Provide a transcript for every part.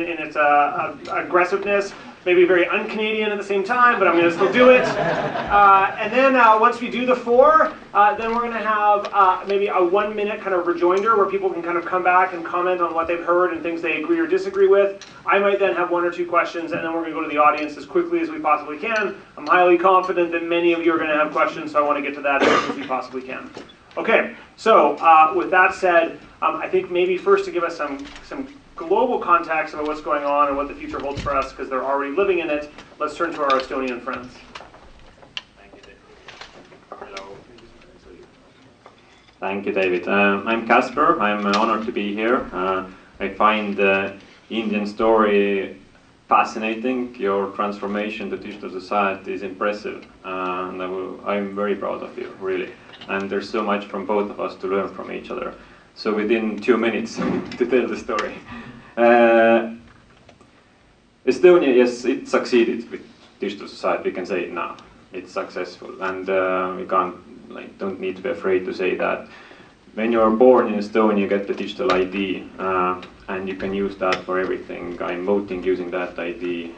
in its aggressiveness. Maybe very un-Canadian at the same time, but I'm going to still do it. And then once we do the 4, then we're going to have maybe a 1-minute kind of rejoinder where people can kind of come back and comment on what they've heard and things they agree or disagree with. I might then have 1 or 2 questions, and then we're going to go to the audience as quickly as we possibly can. I'm highly confident that many of you are going to have questions, so I want to get to that as quickly as we possibly can. Okay, so with that said, I think maybe first to give us some global context about what's going on and what the future holds for us, because they're already living in it, let's turn to our Estonian friends. Thank you, David. Hello. Thank you, David. I'm Casper. I'm honored to be here. I find the Indian story fascinating. Your transformation to digital society is impressive, and I'm very proud of you, really. And there's so much from both of us to learn from each other. So within 2 minutes to tell the story. Estonia, yes, it succeeded with digital society. We can say it now. It's successful, and we don't need to be afraid to say that. When you are born in Estonia, you get the digital ID, and you can use that for everything. I'm voting using that ID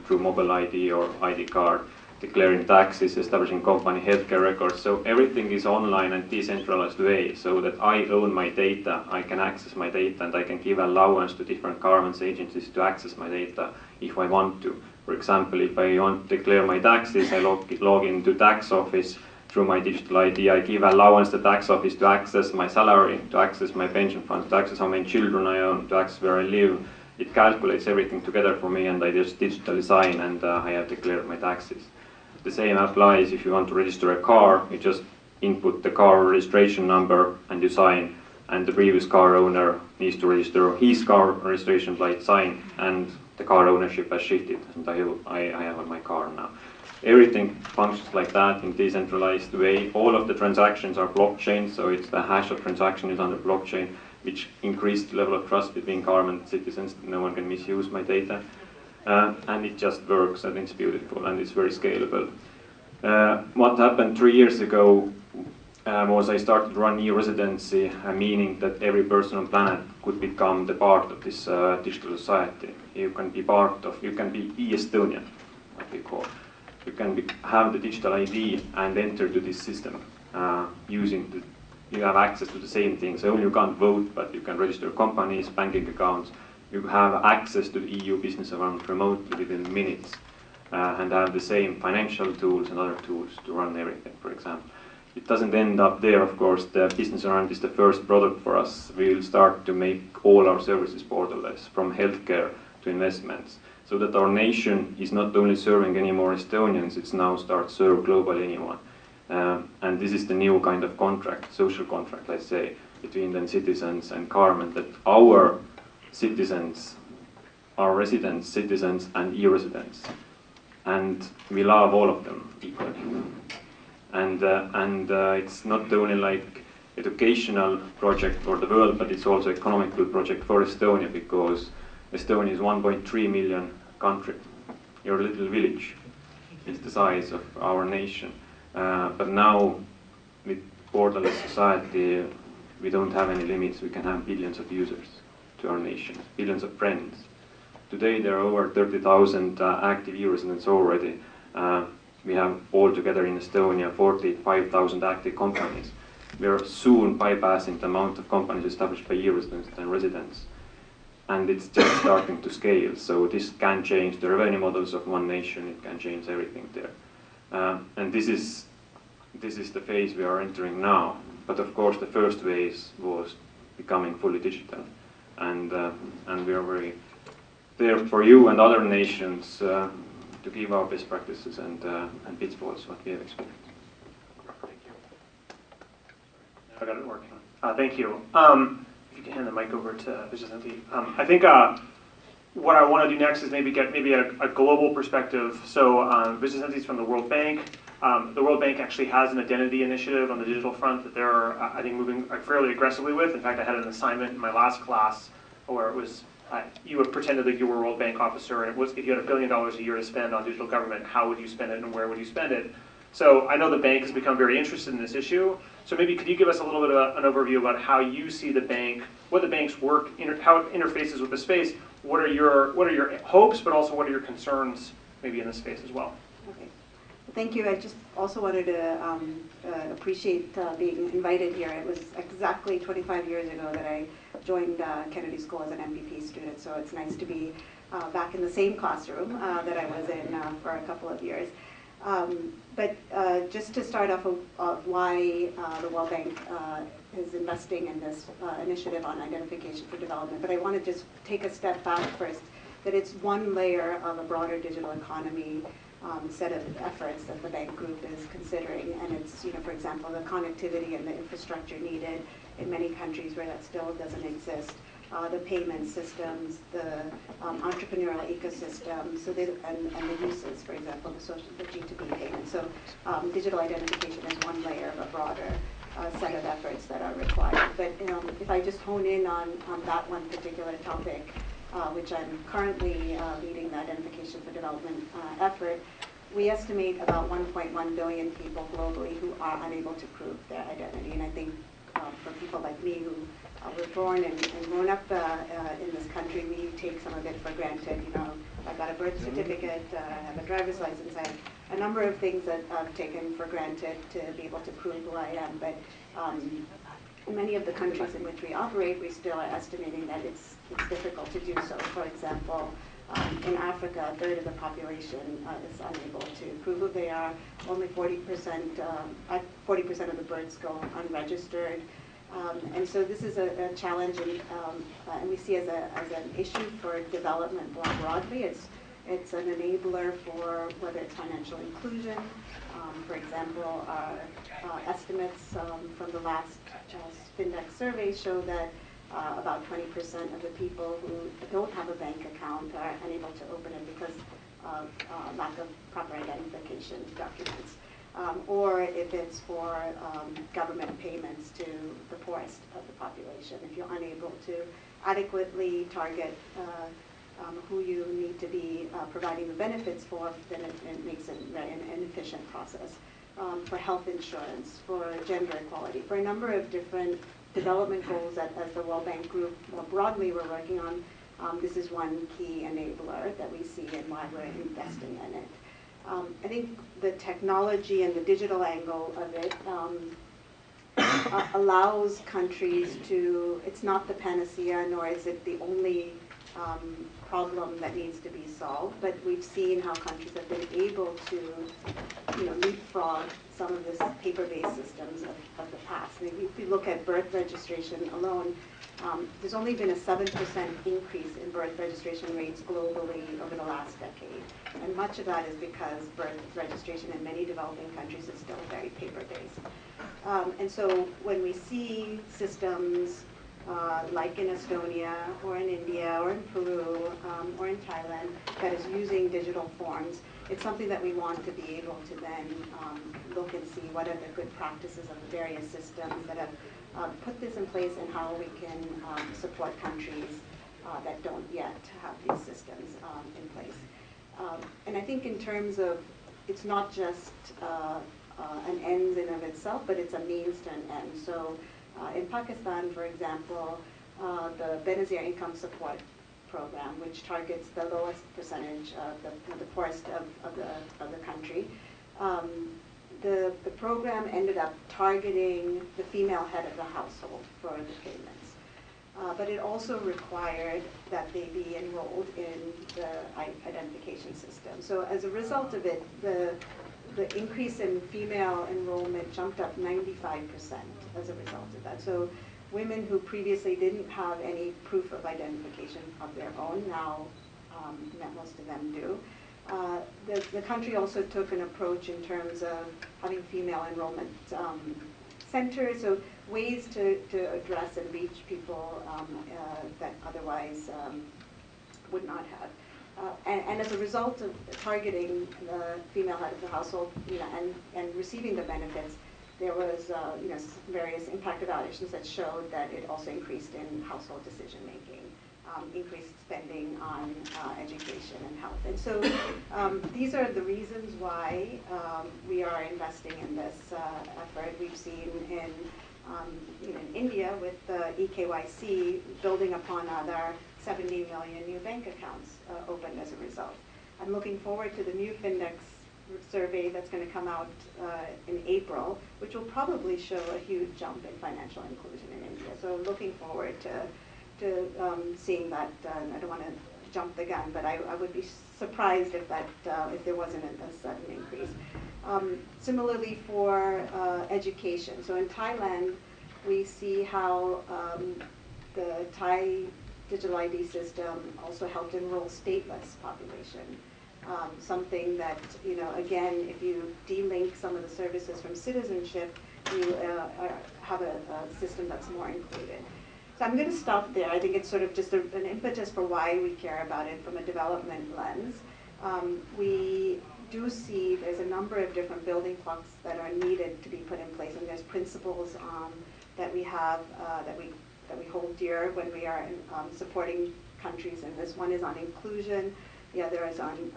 through mobile ID or ID card. Declaring taxes, establishing company healthcare records. So everything is online and decentralized way, so that I own my data, I can access my data, and I can give allowance to different government agencies to access my data if I want to. For example, if I want to declare my taxes, I log into tax office through my digital ID. I give allowance to tax office to access my salary, to access my pension funds, to access how many children I own, to access where I live. It calculates everything together for me, and I just digitally sign, and I have declared my taxes. The same applies if you want to register a car. You just input the car registration number and you sign, and the previous car owner needs to register his car registration plate, sign, and the car ownership has shifted, and I have my car now. Everything functions like that in decentralized way. All of the transactions are blockchain, so it's the hash of transaction is under blockchain, which increased the level of trust between government and citizens. No one can misuse my data. And it just works, and it's beautiful, and it's very scalable. What happened 3 years ago was I started to run e-residency, meaning that every person on planet could become the part of this digital society. You can be e-Estonian, what we call. You can have the digital ID and enter to this system you have access to the same things. Only you can't vote, but you can register companies, banking accounts. You have access to the EU business environment remotely within minutes, and have the same financial tools and other tools to run everything, for example. It doesn't end up there, of course. The business environment is the first product for us. We will start to make all our services borderless, from healthcare to investments, so that our nation is not only serving any more Estonians, it's now start to serve globally anyone. And this is the new kind of contract, social contract, let's say, between the citizens and government, that our citizens are residents, citizens, and e-residents, and we love all of them equally. And it's not only like educational project for the world, but it's also economical project for Estonia, because Estonia is 1.3 million country. Your little village is the size of our nation. But now, with borderless society, we don't have any limits. We can have billions of users to our nation, billions of friends. Today there are over 30,000 active e-residents already. We have altogether in Estonia 45,000 active companies. We are soon bypassing the amount of companies established by e-residents and residents. And it's just starting to scale, so this can change the revenue models of one nation, it can change everything there. And this is the phase we are entering now. But of course the first phase was becoming fully digital. And we are very there for you and other nations to give our best practices and pitfalls, what we have experienced. Thank you. I got it working. Thank you. If you can hand the mic over to Vicente. I think what I want to do next is get a global perspective. So Vicente is from the World Bank. The World Bank actually has an identity initiative on the digital front that they're, I think, moving fairly aggressively with. In fact, I had an assignment in my last class where it was, you would pretended that you were a World Bank officer, and it was, if you had $1 billion a year to spend on digital government, how would you spend it and where would you spend it? So I know the bank has become very interested in this issue. So maybe could you give us a little bit of an overview about how you see the bank, what the bank's work, how it interfaces with the space, what are your hopes, but also what are your concerns maybe in this space as well? Okay. Thank you. I just also wanted to appreciate being invited here. It was exactly 25 years ago that I joined Kennedy School as an MBP student, so it's nice to be back in the same classroom that I was in for a couple of years. But just to start off of why the World Bank is investing in this initiative on identification for development, but I want to just take a step back first, that it's one layer of a broader digital economy set of efforts that the bank group is considering, and it's, for example, the connectivity and the infrastructure needed in many countries where that still doesn't exist, the payment systems, the entrepreneurial ecosystem, so and the uses, for example, the G2B payments. So digital identification is one layer of a broader set of efforts that are required. But if I just hone in on that one particular topic, which I'm currently leading the Identification for Development effort, we estimate about 1.1 billion people globally who are unable to prove their identity. And I think for people like me who were born and grown up in this country, we take some of it for granted. I've got a birth certificate, I have a driver's license, I have a number of things that I've taken for granted to be able to prove who I am. But in many of the countries in which we operate, we still are estimating that it's difficult to do so. For example, in Africa, a third of the population is unable to prove who they are. Only 40% of the births go unregistered. And so this is a challenge, and we see as an issue for development more broadly. It's an enabler for whether it's financial inclusion. For example, our estimates from the last FinDex survey show that about 20% of the people who don't have a bank account are unable to open it because of lack of proper identification documents. Or if it's for government payments to the poorest of the population, if you're unable to adequately target who you need to be providing the benefits for, then it makes it an inefficient process. For health insurance, for gender equality, for a number of different development goals that as the World Bank Group more broadly we're working on, this is one key enabler that we see and why we're investing in it. I think the technology and the digital angle of it allows countries to, it's not the panacea, nor is it the only problem that needs to be solved, but we've seen how countries have been able to leapfrog some of this paper-based systems of the past. I mean, if we look at birth registration alone, there's only been a 7% increase in birth registration rates globally over the last decade. And much of that is because birth registration in many developing countries is still very paper-based. And so when we see systems like in Estonia or in India or in Peru or in Thailand that is using digital forms, it's something that we want to be able to then look and see what are the good practices of the various systems that have put this in place and how we can support countries that don't yet have these systems in place. And I think in terms of, it's not just an end in of itself, but it's a means to an end. So in Pakistan, for example, the Benazir Income Support Program, which targets the lowest percentage of the poorest of the country, the program ended up targeting the female head of the household for the payments. But it also required that they be enrolled in the identification system. So as a result of it, the increase in female enrollment jumped up 95% as a result of that. So women who previously didn't have any proof of identification of their own, now most of them do. The country also took an approach in terms of having female enrollment centers, so ways to address and reach people that otherwise would not have. And as a result of targeting the female head of the household, and receiving the benefits, there was various impact evaluations that showed that it also increased in household decision making, increased spending on education and health. And so these are the reasons why we are investing in this effort. We've seen in India with the eKYC building upon other 70 million new bank accounts opened as a result. I'm looking forward to the new Findex survey that's going to come out in April, which will probably show a huge jump in financial inclusion in India. So looking forward to seeing that. I don't want to jump the gun, but I would be surprised if that if there wasn't a sudden increase. Similarly for education. So in Thailand, we see how the Thai digital ID system also helped enroll stateless population. Something that, you know, again, if you delink some of the services from citizenship, you have a system that's more included. So I'm going to stop there. I think it's sort of just an impetus for why we care about it from a development lens. We do see there's a number of different building blocks that are needed to be put in place, and there's principles that we have that we hold dear when we are supporting countries. And this one is on inclusion, the other is on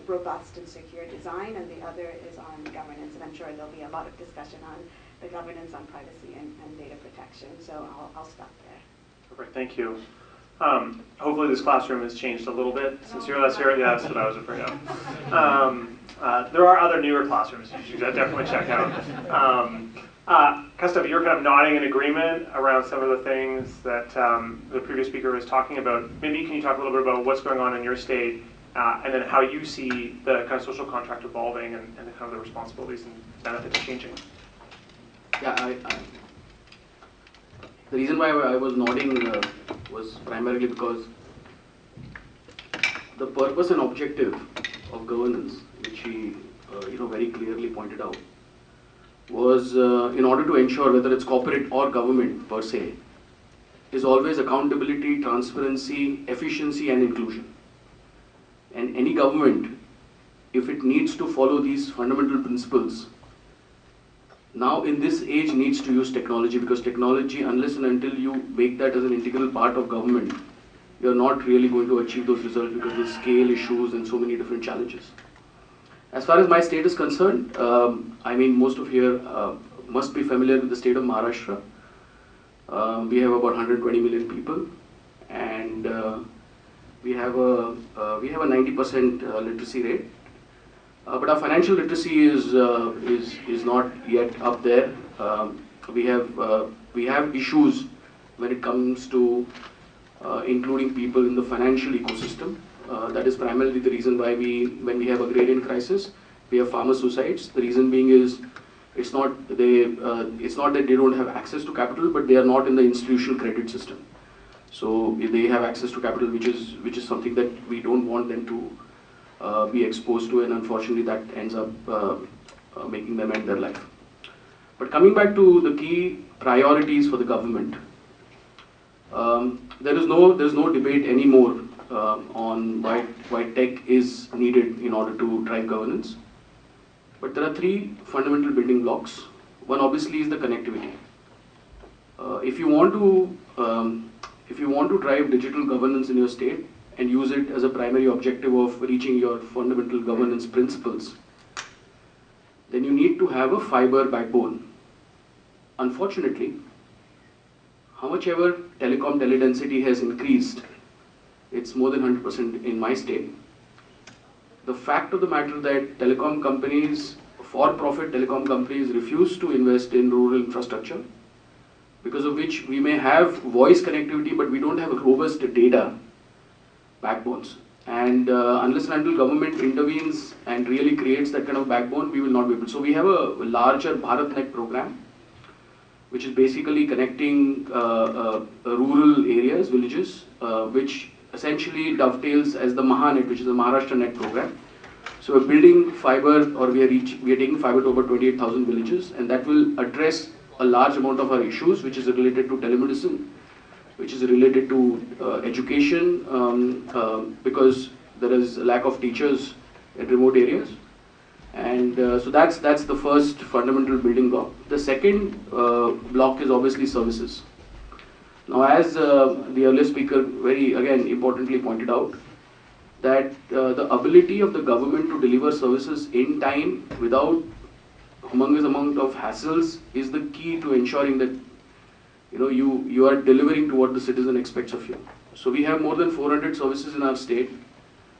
robust and secure design, and the other is on governance. And I'm sure there'll be a lot of discussion on the governance on privacy and data protection. So I'll stop there. Perfect, thank you. Hopefully this classroom has changed a little bit since you're last year. Yeah, that's what I was afraid of. There are other newer classrooms you should definitely check out. Gustav, you're kind of nodding in agreement around some of the things that the previous speaker was talking about. Maybe can you talk a little bit about what's going on in your state and then how you see the kind of social contract evolving and the kind of the responsibilities and benefits changing? Yeah, the reason why I was nodding was primarily because the purpose and objective of governance, which he very clearly pointed out, was in order to ensure whether it's corporate or government per se, is always accountability, transparency, efficiency and inclusion. And any government, if it needs to follow these fundamental principles, now in this age needs to use technology, because technology, unless and until you make that as an integral part of government, you're not really going to achieve those results because of scale issues and so many different challenges. As far as my state is concerned, I mean, most of you must be familiar with the state of Maharashtra. We have about 120 million people, and we have a 90% literacy rate. But our financial literacy is not yet up there. We have issues when it comes to including people in the financial ecosystem. That is primarily the reason why when we have agrarian crisis, we have farmer suicides. The reason being is it's not that they don't have access to capital, but they are not in the institutional credit system. So they have access to capital, which is something that we don't want them to be exposed to, and unfortunately that ends up making them end their life. But coming back to the key priorities for the government, there is no debate anymore on why tech is needed in order to drive governance. But there are three fundamental building blocks. One obviously is the connectivity. If you want to drive digital governance in your state and use it as a primary objective of reaching your fundamental governance principles, then you need to have a fiber backbone. Unfortunately, how much ever telecom teledensity has increased, it's more than 100% in my state. The fact of the matter that telecom companies, for-profit telecom companies, refuse to invest in rural infrastructure, because of which we may have voice connectivity, but we don't have robust data backbones. And unless and until government intervenes and really creates that kind of backbone, we will not be able. So we have a larger BharatNet program, which is basically connecting rural areas, villages, which essentially dovetails as the Mahanet, which is the Maharashtra Net program. So we're building fiber, or we are taking fiber to over 28,000 villages, and that will address a large amount of our issues, which is related to telemedicine, which is related to education, because there is a lack of teachers in remote areas. And so that's the first fundamental building block. The second block is obviously services. Now, as the earlier speaker very, again, importantly pointed out, that the ability of the government to deliver services in time without humongous amount of hassles is the key to ensuring that you are delivering to what the citizen expects of you. So we have more than 400 services in our state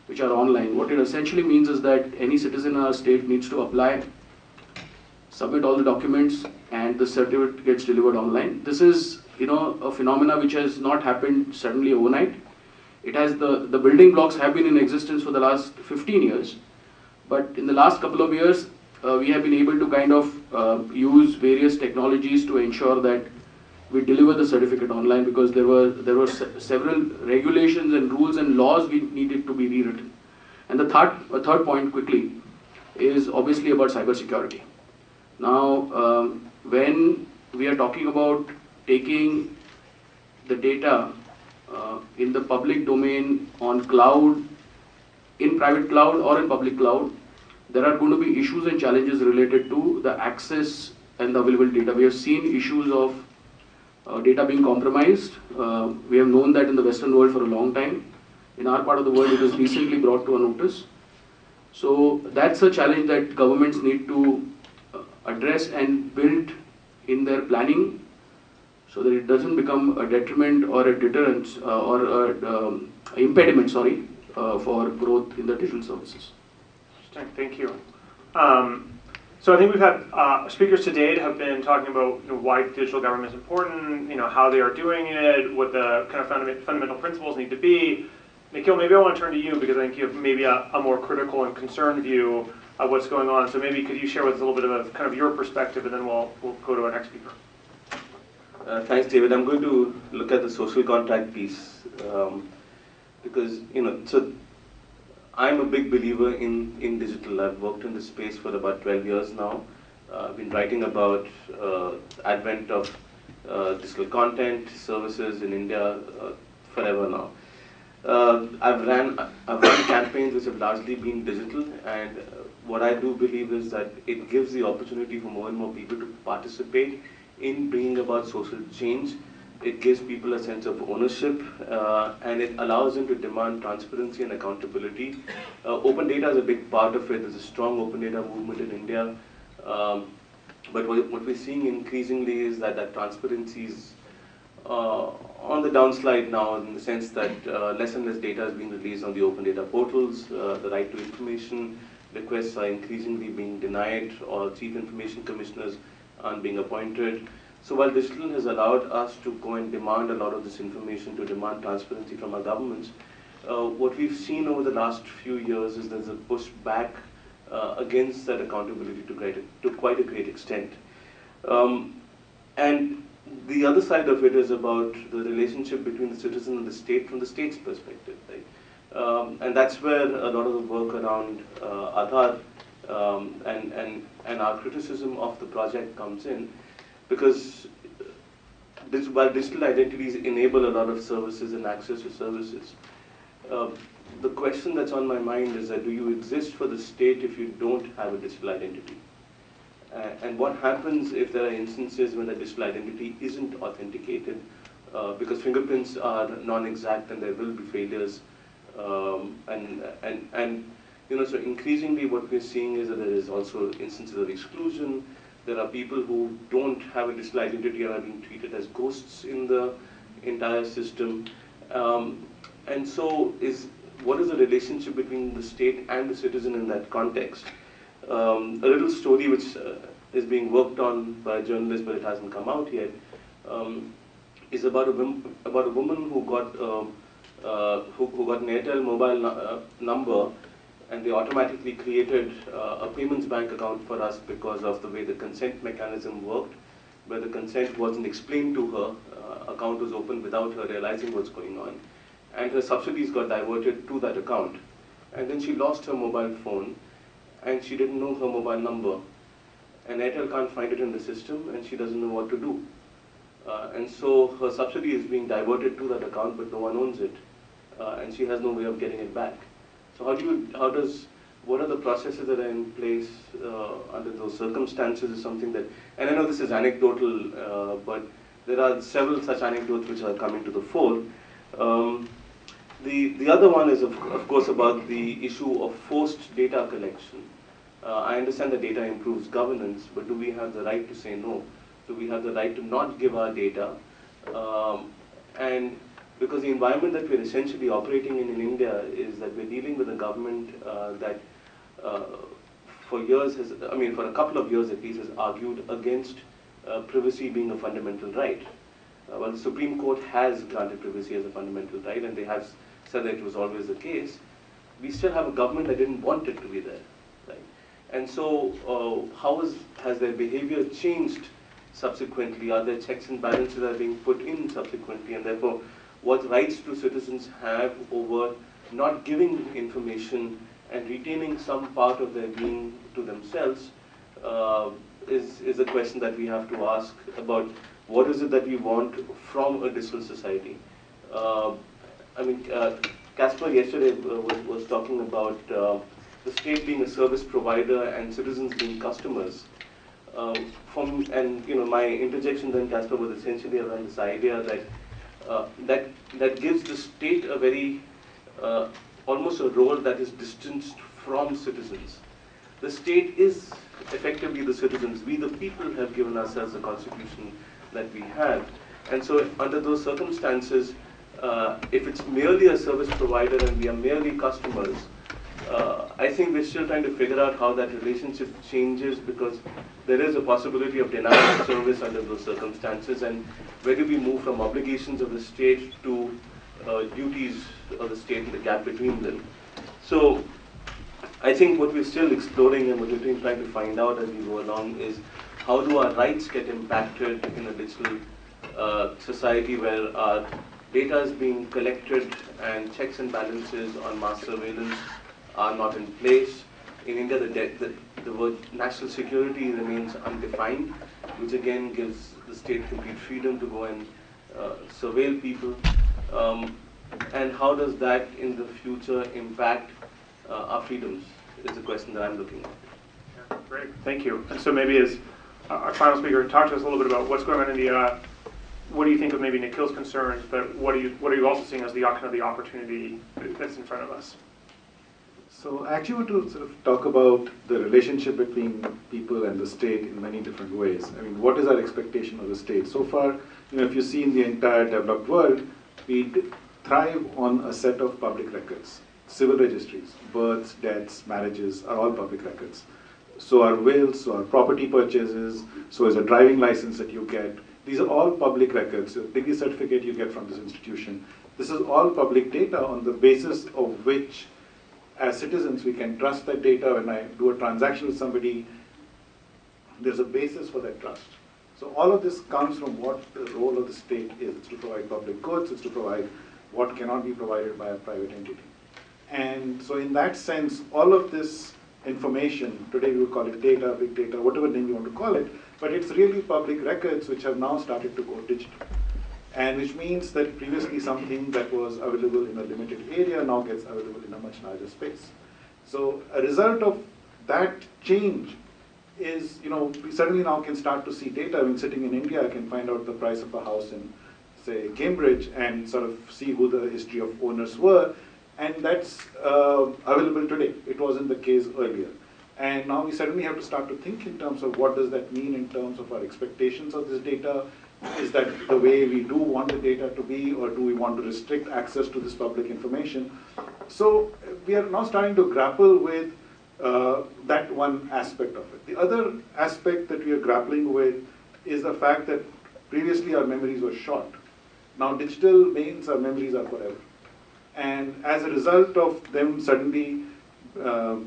which are online. What it essentially means is that any citizen in our state needs to apply, submit all the documents, and the certificate gets delivered online. This is, a phenomena which has not happened suddenly overnight. It has the building blocks have been in existence for the last 15 years, but in the last couple of years, we have been able to kind of use various technologies to ensure that we deliver the certificate online, because there were several regulations and rules and laws we needed to be rewritten. And the third point quickly is obviously about cybersecurity. Now, when we are talking about taking the data in the public domain on cloud, in private cloud or in public cloud, there are going to be issues and challenges related to the access and the available data. We have seen issues of data being compromised. We have known that in the Western world for a long time. In our part of the world, it was recently brought to a notice. So that's a challenge that governments need to address and build in their planning, so that it doesn't become a detriment or a deterrent or an impediment, for growth in the digital services. Interesting, thank you. So I think we've had speakers today have been talking about why digital government is important, how they are doing it, what the kind of fundamental principles need to be. Nikhil, maybe I want to turn to you because I think you have maybe a more critical and concerned view of what's going on. So maybe could you share with us a little bit of kind of your perspective, and then we'll go to our next speaker. Thanks, David. I'm going to look at the social contract piece because, so I'm a big believer in digital. I've worked in this space for about 12 years now. I've been writing about advent of digital content services in India forever now. I've run campaigns which have largely been digital, and what I do believe is that it gives the opportunity for more and more people to participate in bringing about social change. It gives people a sense of ownership, and it allows them to demand transparency and accountability. Open data is a big part of it. There's a strong open data movement in India. But what we're seeing increasingly is that transparency is on the downslide now, in the sense that less and less data is being released on the open data portals. The right to information requests are increasingly being denied, or chief information commissioners aren't being appointed. So while digital has allowed us to go and demand a lot of this information, to demand transparency from our governments, what we've seen over the last few years is there's a push back against that accountability to quite a great extent. And the other side of it is about the relationship between the citizen and the state from the state's perspective, right? And that's where a lot of the work around Aadhaar and our criticism of the project comes in, because while digital identities enable a lot of services and access to services, the question that's on my mind is that do you exist for the state if you don't have a digital identity? And what happens if there are instances when the digital identity isn't authenticated, because fingerprints are non-exact and there will be failures, so increasingly what we're seeing is that there is also instances of exclusion. There are people who don't have a digital identity and are being treated as ghosts in the entire system. And so what is the relationship between the state and the citizen in that context? A little story which is being worked on by a journalist, but it hasn't come out yet, is about a woman who got an Airtel mobile number, and they automatically created a payments bank account for us because of the way the consent mechanism worked, where the consent wasn't explained to her. Account was opened without her realizing what's going on, and her subsidies got diverted to that account. And then she lost her mobile phone, and she didn't know her mobile number. And Airtel can't find it in the system, and she doesn't know what to do. And so her subsidy is being diverted to that account, but no one owns it, and she has no way of getting it back. So what are the processes that are in place under those circumstances is something that, and I know this is anecdotal, but there are several such anecdotes which are coming to the fore. The other one is of course about the issue of forced data collection. I understand that data improves governance, but do we have the right to say no? Do we have the right to not give our data? And because the environment that we're essentially operating in India is that we're dealing with a government that for years has, I mean, for a couple of years at least, has argued against privacy being a fundamental right. Well, the Supreme Court has granted privacy as a fundamental right, and they have said that it was always the case. We still have a government that didn't want it to be there, right? And so, has their behavior changed subsequently? Are there checks and balances that are being put in subsequently? And therefore, what rights do citizens have over not giving information and retaining some part of their being to themselves is a question that we have to ask about what is it that we want from a digital society. I mean, Casper yesterday was talking about the state being a service provider and citizens being customers. And you know, my interjection then, Casper, was essentially around this idea that that gives the state a very almost a role that is distanced from citizens. The state is effectively the citizens. We, the people, have given ourselves the constitution that we have. And so under those circumstances, if it's merely a service provider and we are merely customers, I think we're still trying to figure out how that relationship changes, because there is a possibility of denial of service under those circumstances, and where do we move from obligations of the state to duties of the state and the gap between them. So I think what we're still exploring and what we're trying to find out as we go along is how do our rights get impacted in a digital society where our data is being collected and checks and balances on mass surveillance are not in place. In India, the word national security remains undefined, which again gives the state complete freedom to go and surveil people. And how does that in the future impact our freedoms is the question that I'm looking at. Yeah, great, thank you. And so maybe as our final speaker, talk to us a little bit about what's going on in India. What do you think of maybe Nikhil's concerns, but what are you also seeing as the kind of the opportunity that's in front of us? So I actually want to sort of talk about the relationship between people and the state in many different ways. I mean, what is our expectation of the state? So far, you know, if you see in the entire developed world, we thrive on a set of public records. Civil registries, births, deaths, marriages are all public records. So are wills, so are property purchases, so is a driving license that you get. These are all public records. A degree certificate you get from this institution. This is all public data on the basis of which, as citizens, we can trust that data. When I do a transaction with somebody, there's a basis for that trust. So all of this comes from what the role of the state is. It's to provide public goods, it's to provide what cannot be provided by a private entity. And so in that sense, all of this information, today we would call it data, big data, whatever name you want to call it, but it's really public records which have now started to go digital. And which means that previously something that was available in a limited area now gets available in a much larger space. So a result of that change is, you know, we suddenly now can start to see data. I mean, sitting in India, I can find out the price of a house in, say, Cambridge and sort of see who the history of owners were. And that's available today. It wasn't the case earlier. And now we suddenly have to start to think in terms of what does that mean in terms of our expectations of this data. Is that the way we do want the data to be, or do we want to restrict access to this public information? So we are now starting to grapple with that one aspect of it. The other aspect that we are grappling with is the fact that previously our memories were short. Now digital means our memories are forever. And as a result of them suddenly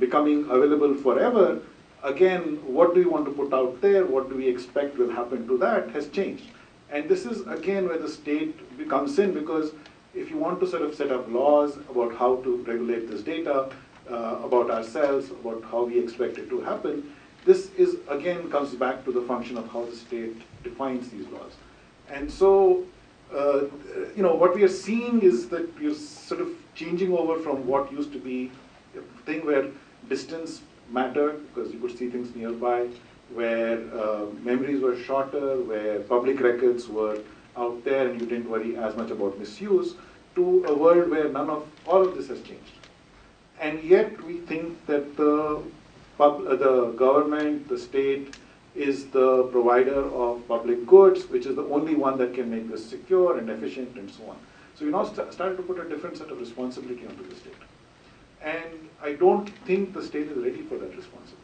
becoming available forever, again, what do we want to put out there, what do we expect will happen to that has changed. And this is again where the state comes in, because if you want to sort of set up laws about how to regulate this data, about ourselves, about how we expect it to happen, this is again comes back to the function of how the state defines these laws. And so, you know, what we are seeing is that we are sort of changing over from what used to be a thing where distance mattered, because you could see things nearby, where memories were shorter, where public records were out there and you didn't worry as much about misuse, to a world where none of all of this has changed. And yet we think that the government, the state, is the provider of public goods, which is the only one that can make this secure and efficient and so on. So we now started to put a different set of responsibility onto the state. And I don't think the state is ready for that responsibility.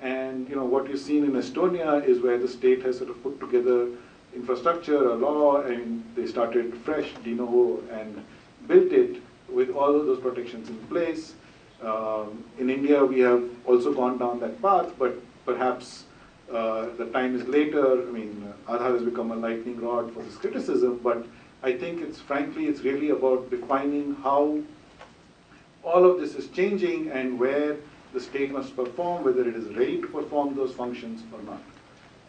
And what you've seen in Estonia is where the state has sort of put together infrastructure, a law, and they started fresh, de novo, and built it with all of those protections in place. In India, we have also gone down that path, but perhaps the time is later. I mean, Aadhaar has become a lightning rod for this criticism, but I think it's really about defining how all of this is changing and where the state must perform, whether it is ready to perform those functions or not.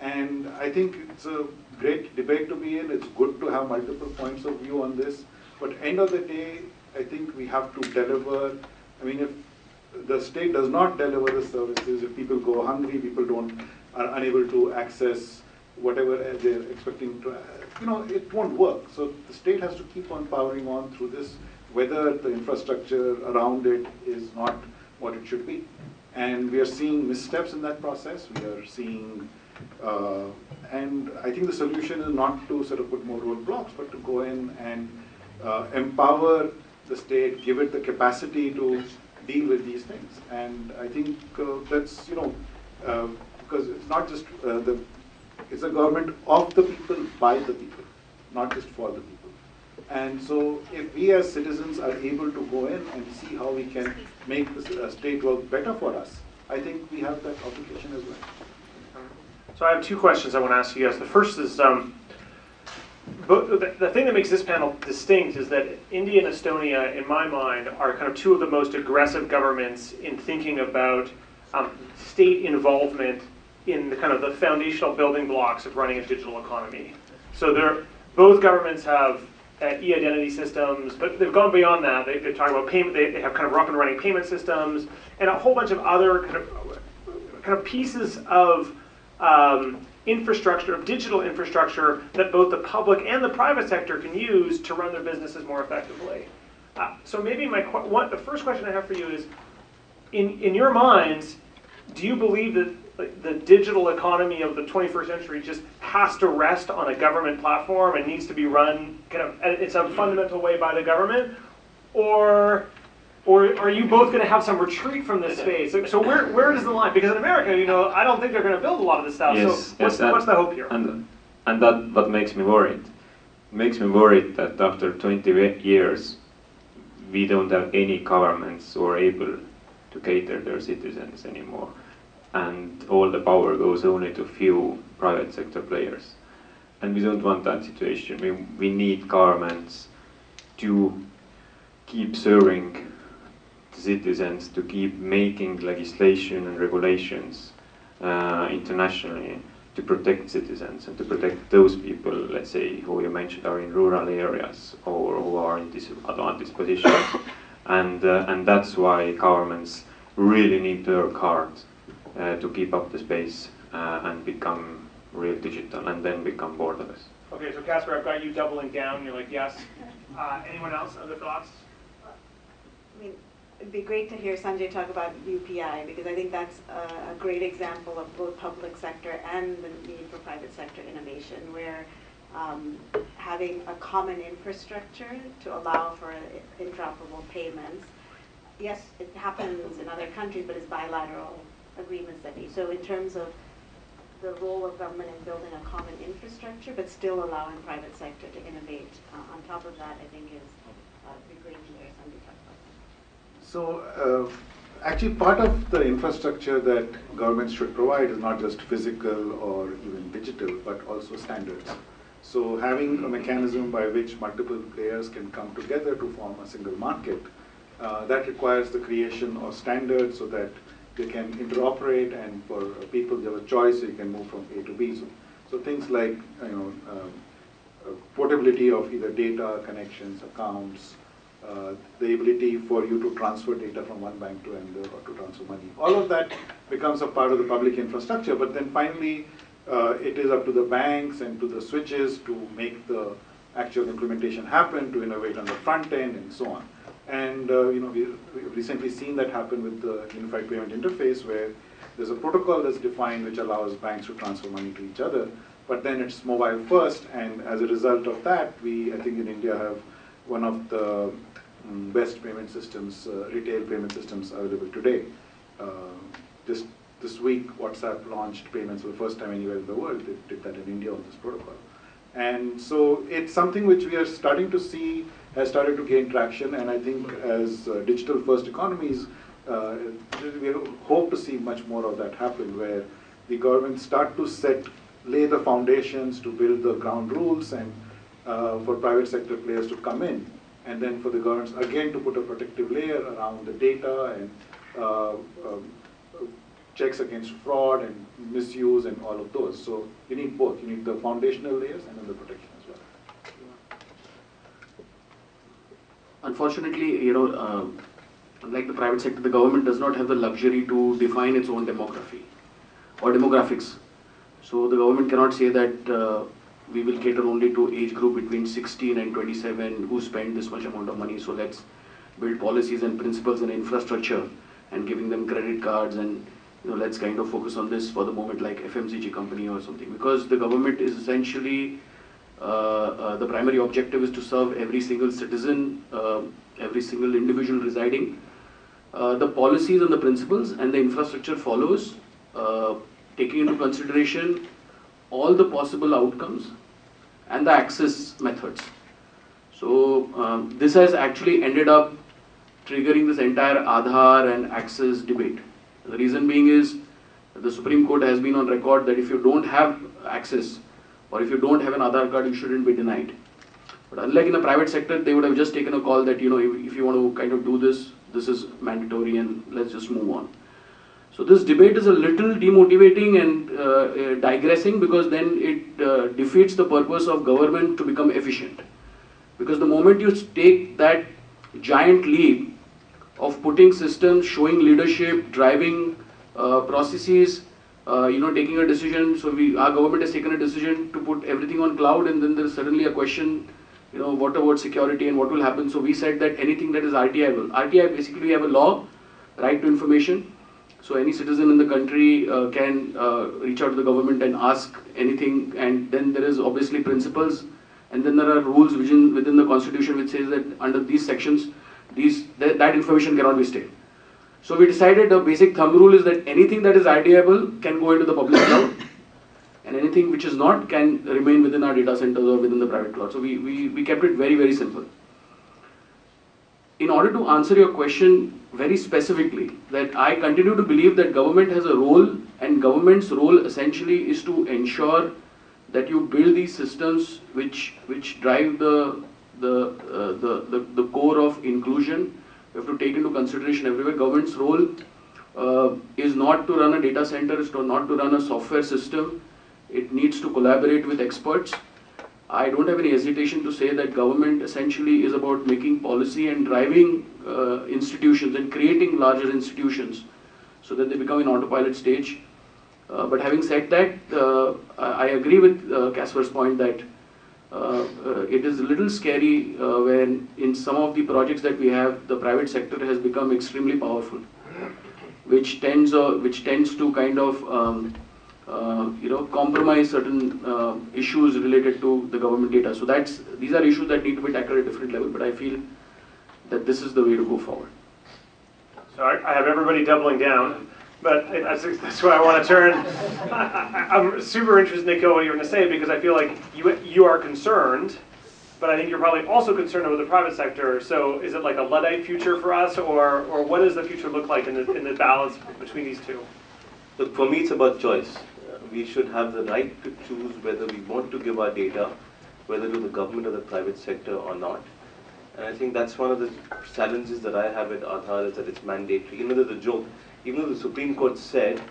And I think it's a great debate to be in. It's good to have multiple points of view on this. But end of the day, I think we have to deliver. I mean, if the state does not deliver the services, if people go hungry, people are unable to access whatever they're expecting to, it won't work. So the state has to keep on powering on through this, whether the infrastructure around it is not what it should be. And we are seeing missteps in that process. We are seeing, and I think the solution is not to sort of put more roadblocks, but to go in and empower the state, give it the capacity to deal with these things. And I think that's, because it's not just it's a government of the people, by the people, not just for the people. And so if we as citizens are able to go in and see how we can make the state work better for us, I think we have that obligation as well. So I have two questions I want to ask you guys. The first is, the thing that makes this panel distinct is that India and Estonia, in my mind, are kind of two of the most aggressive governments in thinking about state involvement in the kind of the foundational building blocks of running a digital economy. So both governments have e-identity systems, but they've gone beyond that. They talk about payment. They have kind of up and running payment systems and a whole bunch of other kind of pieces of infrastructure, of digital infrastructure that both the public and the private sector can use to run their businesses more effectively. So maybe the first question I have for you is, in your minds, do you believe that the digital economy of the 21st century just has to rest on a government platform and needs to be run kind of in some fundamental way by the government? Or are you both going to have some retreat from this space? So where does the line? Because in America, I don't think they're going to build a lot of this stuff. Yes, so what's the hope here? And that what makes me worried. It makes me worried that after 20 years, we don't have any governments who are able to cater their citizens anymore. And all the power goes only to few private sector players. And we don't want that situation. We need governments to keep serving the citizens, to keep making legislation and regulations internationally to protect citizens and to protect those people, let's say, who you mentioned are in rural areas or who are in disadvantaged positions. And that's why governments really need to work hard to keep up the space and become real digital and then become borderless. Okay, so Casper, I've got you doubling down. You're like, yes. Anyone else? Other thoughts? I mean, it'd be great to hear Sanjay talk about UPI, because I think that's a great example of both public sector and the need for private sector innovation, where having a common infrastructure to allow for interoperable payments. Yes, it happens in other countries, but it's bilateral agreements that need. So in terms of the role of government in building a common infrastructure, but still allowing private sector to innovate on top of that, I think is the great to hear somebody talk about that. So actually part of the infrastructure that governments should provide is not just physical or even digital, but also standards. So having a mechanism by which multiple players can come together to form a single market, that requires the creation of standards so that they can interoperate, and for people they have a choice, so you can move from A to B. So things like portability of either data, connections, accounts, the ability for you to transfer data from one bank to another or to transfer money. All of that becomes a part of the public infrastructure, but then finally it is up to the banks and to the switches to make the actual implementation happen, to innovate on the front end and so on. And we've recently seen that happen with the Unified Payment Interface, where there's a protocol that's defined which allows banks to transfer money to each other, but then it's mobile first, and as a result of that, I think in India have one of the best payment systems, retail payment systems available today. Just this week, WhatsApp launched payments for the first time anywhere in the world. They did that in India on this protocol. And so it's something which we are starting to see has started to gain traction, and I think as digital first economies, we hope to see much more of that happen, where the government start to lay the foundations to build the ground rules, and for private sector players to come in, and then for the governments again to put a protective layer around the data and checks against fraud and misuse and all of those. So you need both. You need the foundational layers and then the protection as well. Unfortunately, unlike the private sector, the government does not have the luxury to define its own demography or demographics. So the government cannot say that we will cater only to age group between 16 and 27 who spend this much amount of money. So let's build policies and principles and infrastructure and giving them credit cards, and let's kind of focus on this for the moment, like FMCG company or something. Because the government is essentially, the primary objective is to serve every single citizen, every single individual residing. The policies and the principles and the infrastructure follows, taking into consideration all the possible outcomes and the access methods. So this has actually ended up triggering this entire Aadhaar and access debate. The reason being is the Supreme Court has been on record that if you don't have access or if you don't have an Aadhaar card, you shouldn't be denied. But unlike in the private sector, they would have just taken a call that, if you want to kind of do this, this is mandatory and let's just move on. So this debate is a little demotivating and digressing, because then it defeats the purpose of government to become efficient. Because the moment you take that giant leap of putting systems, showing leadership, driving processes, taking a decision. So our government has taken a decision to put everything on cloud, and then there's suddenly a question, what about security and what will happen? So we said that anything that is RTI-able. RTI basically, we have a law, right to information. So any citizen in the country can reach out to the government and ask anything, and then there is obviously principles, and then there are rules within the constitution which says that under these sections, that information cannot be stayed. So we decided the basic thumb rule is that anything that is RTI-able can go into the public cloud, and anything which is not can remain within our data centers or within the private cloud. So we kept it very, very simple. In order to answer your question very specifically, that I continue to believe that government has a role, and government's role essentially is to ensure that you build these systems which drive the core of inclusion. You have to take into consideration everywhere. Government's role is not to run a data center, is not to run a software system. It needs to collaborate with experts. I don't have any hesitation to say that government essentially is about making policy and driving institutions and creating larger institutions so that they become in autopilot stage. But having said that, I agree with Casper's point that it is a little scary when in some of the projects that we have, the private sector has become extremely powerful, which tends to kind of compromise certain issues related to the government data. So these are issues that need to be tackled at a different level, but I feel that this is the way to go forward. So I have everybody doubling down, but that's why I want to turn. I'm super interested, Nikhil, what you're going to say, because I feel like you are concerned, but I think you're probably also concerned about the private sector. So is it like a Luddite future for us, or what does the future look like in the balance between these two? Look, for me, it's about choice. We should have the right to choose whether we want to give our data, whether to the government or the private sector or not. And I think that's one of the challenges that I have with Aadhaar, is that it's mandatory. Even though the joke, even though the Supreme Court said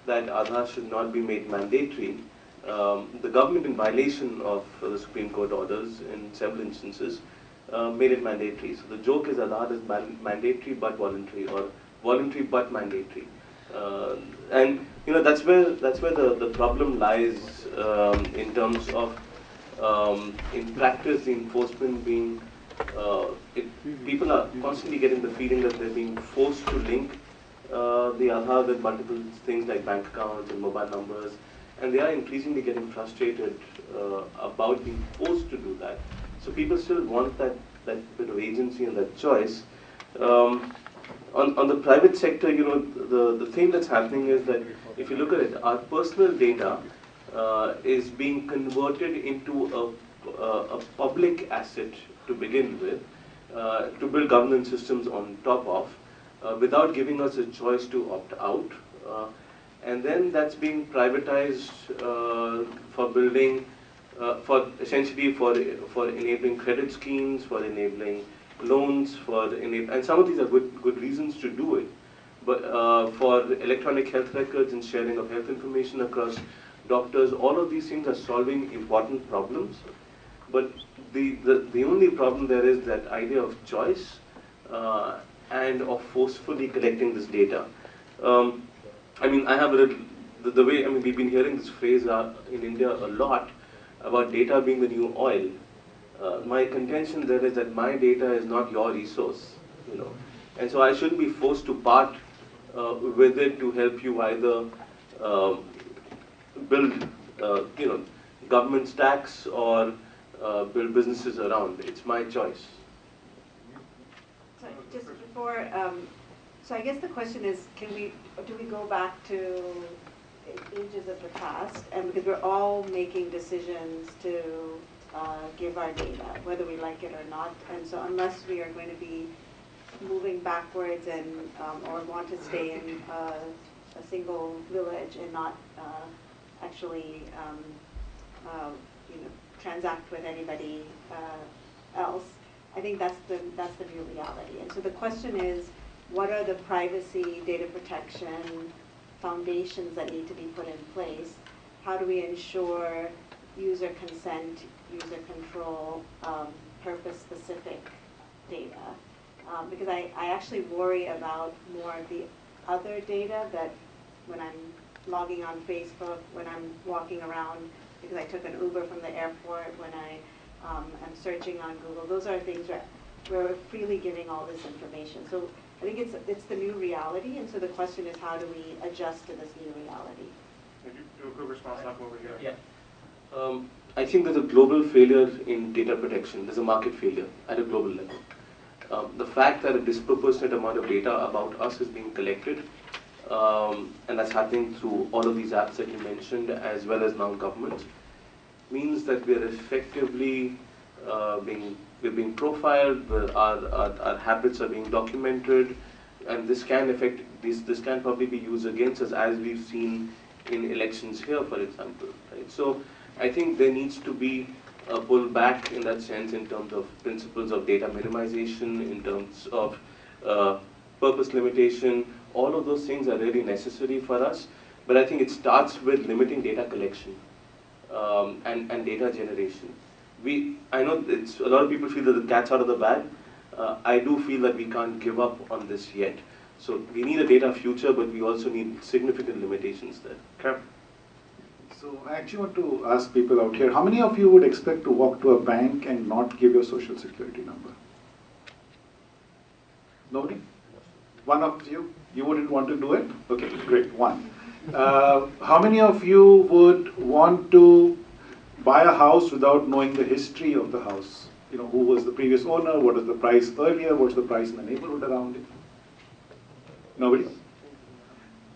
that Aadhaar should not be made mandatory, the government, in violation of the Supreme Court orders in several instances, made it mandatory. So the joke is Aadhaar is mandatory but voluntary, or voluntary but mandatory. And that's where the problem lies, in terms of in practice the enforcement being people are constantly getting the feeling that they're being forced to link the Aadhaar with multiple things like bank accounts and mobile numbers, and they are increasingly getting frustrated about being forced to do that. So people still want that that bit of agency and that choice. On the private sector, the thing that's happening is that if you look at it, our personal data is being converted into a public asset to begin with, to build governance systems on top of, without giving us a choice to opt out. And then that's being privatized for building, for essentially for enabling credit schemes, for enabling loans, and some of these are good reasons to do it. But for electronic health records and sharing of health information across doctors, all of these things are solving important problems. But the only problem there is that idea of choice and of forcefully collecting this data. I mean, I have the way, I mean, we've been hearing this phrase in India a lot about data being the new oil. My contention there is that my data is not your resource, and so I shouldn't be forced to part with it to help you either build, government stacks or build businesses around. It's my choice. So just before, so I guess the question is, do we go back to ages of the past? And because we're all making decisions to give our data, whether we like it or not. And so unless we are going to be moving backwards and or want to stay in a single village and not actually transact with anybody else, I think that's the new reality. And so the question is, what are the privacy, data protection foundations that need to be put in place? How do we ensure user consent, user control, purpose-specific data? Because I actually worry about more of the other data that when I'm logging on Facebook, when I'm walking around because I took an Uber from the airport, when I am searching on Google, those are things where we're freely giving all this information. So I think it's the new reality, and so the question is, how do we adjust to this new reality? Do a quick response, I'll come over here. Yeah. I think there's a global failure in data protection. There's a market failure at a global level. The fact that a disproportionate amount of data about us is being collected, and that's happening through all of these apps that you mentioned, as well as now governments, means that we are effectively being profiled, our habits are being documented, and this can probably be used against us, as we've seen in elections here, for example. Right? So I think there needs to be a pullback in that sense, in terms of principles of data minimization, in terms of purpose limitation. All of those things are really necessary for us, but I think it starts with limiting data collection and data generation. I know a lot of people feel that the cat's out of the bag. I do feel that we can't give up on this yet. So we need a data future, but we also need significant limitations there. Okay. So I actually want to ask people out here, how many of you would expect to walk to a bank and not give your social security number? Nobody? One of you? You wouldn't want to do it? Okay, great, one. How many of you would want to buy a house without knowing the history of the house? You know, who was the previous owner, what was the price earlier, what's the price in the neighborhood around it? Nobody?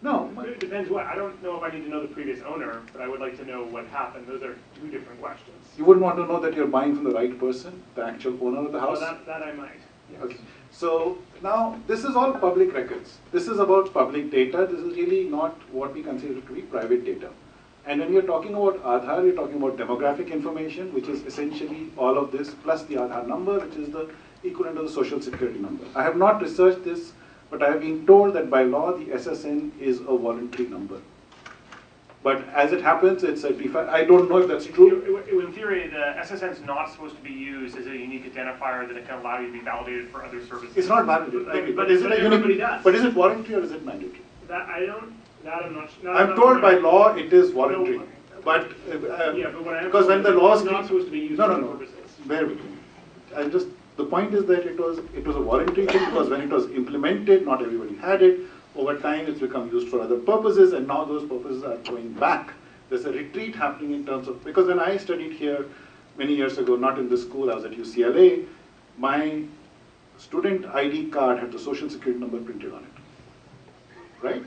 No. It depends what. I don't know if I need to know the previous owner, but I would like to know what happened. Those are two different questions. You wouldn't want to know that you're buying from the right person, the actual owner of the house? Oh, that I might. Yes. Okay. So now this is all public records. This is about public data. This is really not what we consider to be private data. And when you're talking about Aadhaar, you're talking about demographic information, which is essentially all of this, plus the Aadhaar number, which is the equivalent of the social security number. I have not researched this, but I have been told that by law, the SSN is a voluntary number. But as it happens, it's a default. I don't know if that's true. In theory, the SSN is not supposed to be used as a unique identifier that it can allow you to be validated for other services. It's not validated. But is it a everybody unique? does. But is it voluntary or is it mandatory? I'm not sure. I'm told by law it is voluntary. No, but yeah, but what I am because when the told law is it's not supposed to be used for other purposes. Bear with me. The point is that it was a voluntary thing, because when it was implemented, not everybody had it. Over time, it's become used for other purposes, and now those purposes are going back. There's a retreat happening in terms of, because when I studied here many years ago, not in this school, I was at UCLA, my student ID card had the social security number printed on it, right?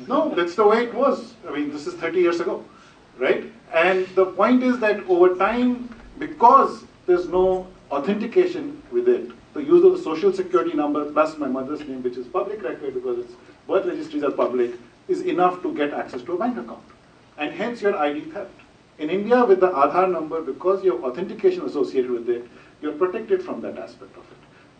No, that's the way it was. I mean, this is 30 years ago, right? And the point is that over time, because there's no authentication with it, the use of the social security number plus my mother's name, which is public record because its birth registries are public, is enough to get access to a bank account. And hence your ID theft. In India, with the Aadhaar number, because you have authentication associated with it, you're protected from that aspect of it.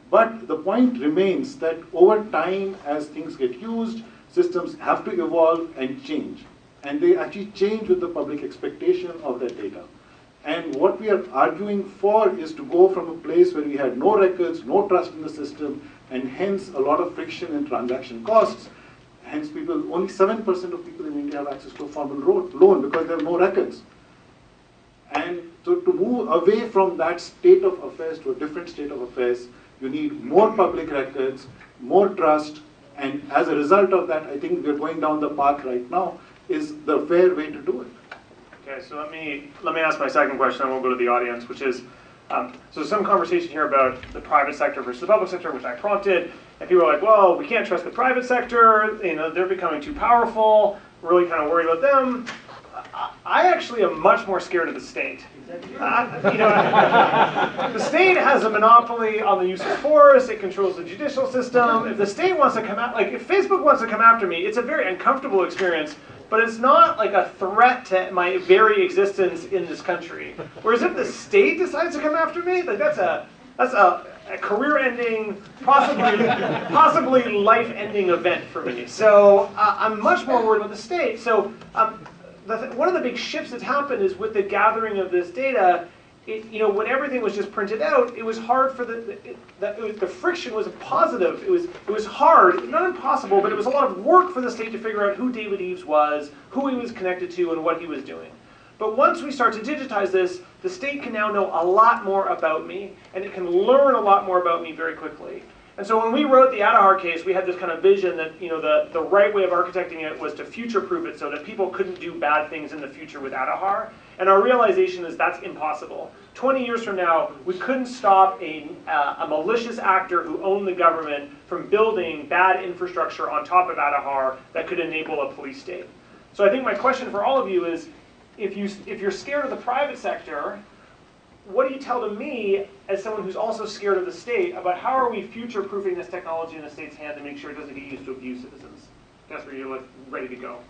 But the point remains that over time, as things get used, systems have to evolve and change. And they actually change with the public expectation of that data. And what we are arguing for is to go from a place where we had no records, no trust in the system, and hence a lot of friction in transaction costs. Hence only 7% of people in India have access to a formal loan because there are no records. And so to move away from that state of affairs to a different state of affairs, you need more public records, more trust, and as a result of that, I think we're going down the path right now is the fair way to do it. Okay, so let me ask my second question, and we'll go to the audience, which is, so some conversation here about the private sector versus the public sector, which I prompted, and people are like, well, we can't trust the private sector, they're becoming too powerful, we're really kind of worried about them. I actually am much more scared of the state. The state has a monopoly on the use of force, it controls the judicial system. If the state wants to come out, like if Facebook wants to come after me, it's a very uncomfortable experience, but it's not like a threat to my very existence in this country. Whereas if the state decides to come after me, like that's a career-ending, possibly life-ending event for me. So I'm much more worried about the state. So one of the big shifts that's happened is with the gathering of this data, when everything was just printed out, it was hard for the friction was positive. It was hard, not impossible, but it was a lot of work for the state to figure out who David Eves was, who he was connected to, and what he was doing. But once we start to digitize this, the state can now know a lot more about me, and it can learn a lot more about me very quickly. And so when we wrote the Aadhaar case, we had this kind of vision that the right way of architecting it was to future-proof it so that people couldn't do bad things in the future with Aadhaar. And our realization is that's impossible. 20 years from now, we couldn't stop a malicious actor who owned the government from building bad infrastructure on top of Aadhaar that could enable a police state. So I think my question for all of you is, if you're scared of the private sector, what do you tell to me, as someone who's also scared of the state, about how are we future-proofing this technology in the state's hand to make sure it doesn't get used to abuse citizens? Casper, you're ready to go.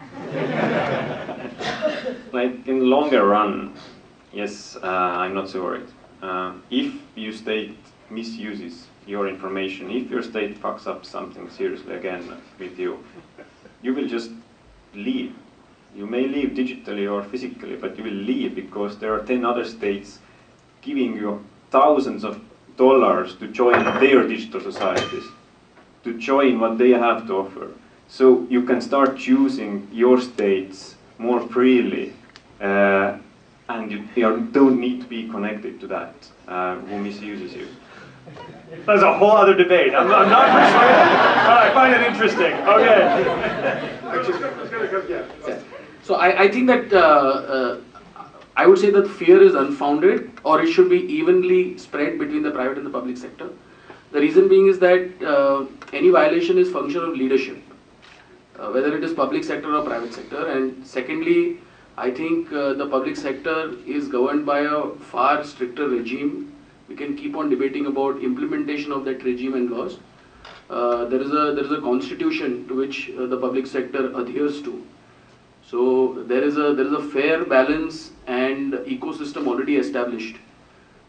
Like in the longer run, yes, I'm not so worried. If your state misuses your information, if your state fucks up something seriously again with you, you will just leave. You may leave digitally or physically, but you will leave because there are 10 other states giving you thousands of dollars to join their digital societies, to join what they have to offer. So you can start choosing your states more freely, and you don't need to be connected to that who misuses you. That's a whole other debate. I'm not persuaded, but I find it interesting. Okay. So I think that I would say that fear is unfounded, or it should be evenly spread between the private and the public sector. The reason being is that any violation is function of leadership, whether it is public sector or private sector. And secondly, I think the public sector is governed by a far stricter regime. We can keep on debating about implementation of that regime and laws. There is a constitution to which the public sector adheres to. So there is a fair balance and ecosystem already established.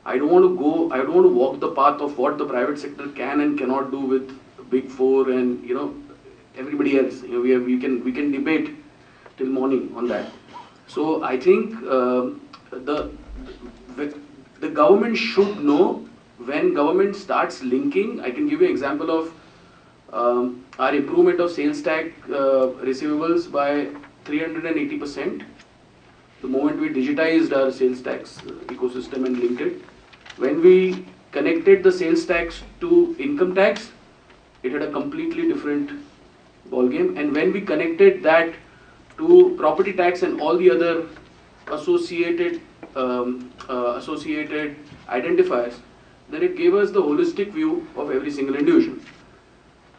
I don't want to walk the path of what the private sector can and cannot do with Big Four and everybody else. We can debate till morning on that. So I think the government should know when government starts linking. I can give you an example of our improvement of sales tax receivables by 380%. The moment we digitized our sales tax ecosystem and linked it, when we connected the sales tax to income tax, it had a completely different ballgame. And when we connected that to property tax and all the other associated identifiers, then it gave us the holistic view of every single individual.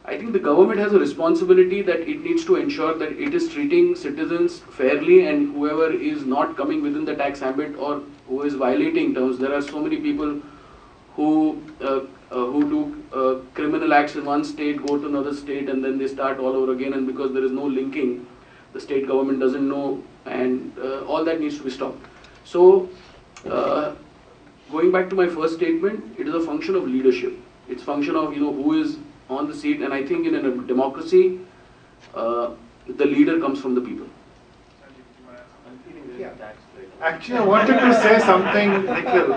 I think the government has a responsibility that it needs to ensure that it is treating citizens fairly, and whoever is not coming within the tax ambit or who is violating terms. There are so many people who do criminal acts in one state, go to another state, and then they start all over again, and because there is no linking, the state government doesn't know, and all that needs to be stopped. So, going back to my first statement, it is a function of leadership. It's function of who is on the seat, and I think in a democracy, the leader comes from the people. Actually, I wanted to say something, Nikhil.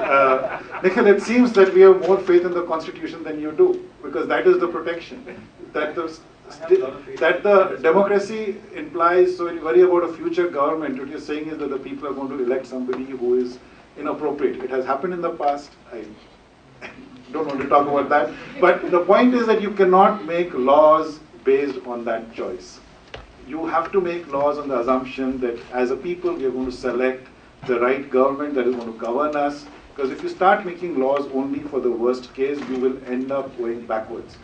Nikhil, it seems that we have more faith in the Constitution than you do, because that is the protection. That the democracy implies, so when you worry about a future government, what you're saying is that the people are going to elect somebody who is inappropriate. It has happened in the past. I don't want to talk about that. But the point is that you cannot make laws based on that choice. You have to make laws on the assumption that as a people we are going to select the right government that is going to govern us. Because if you start making laws only for the worst case, you will end up going backwards.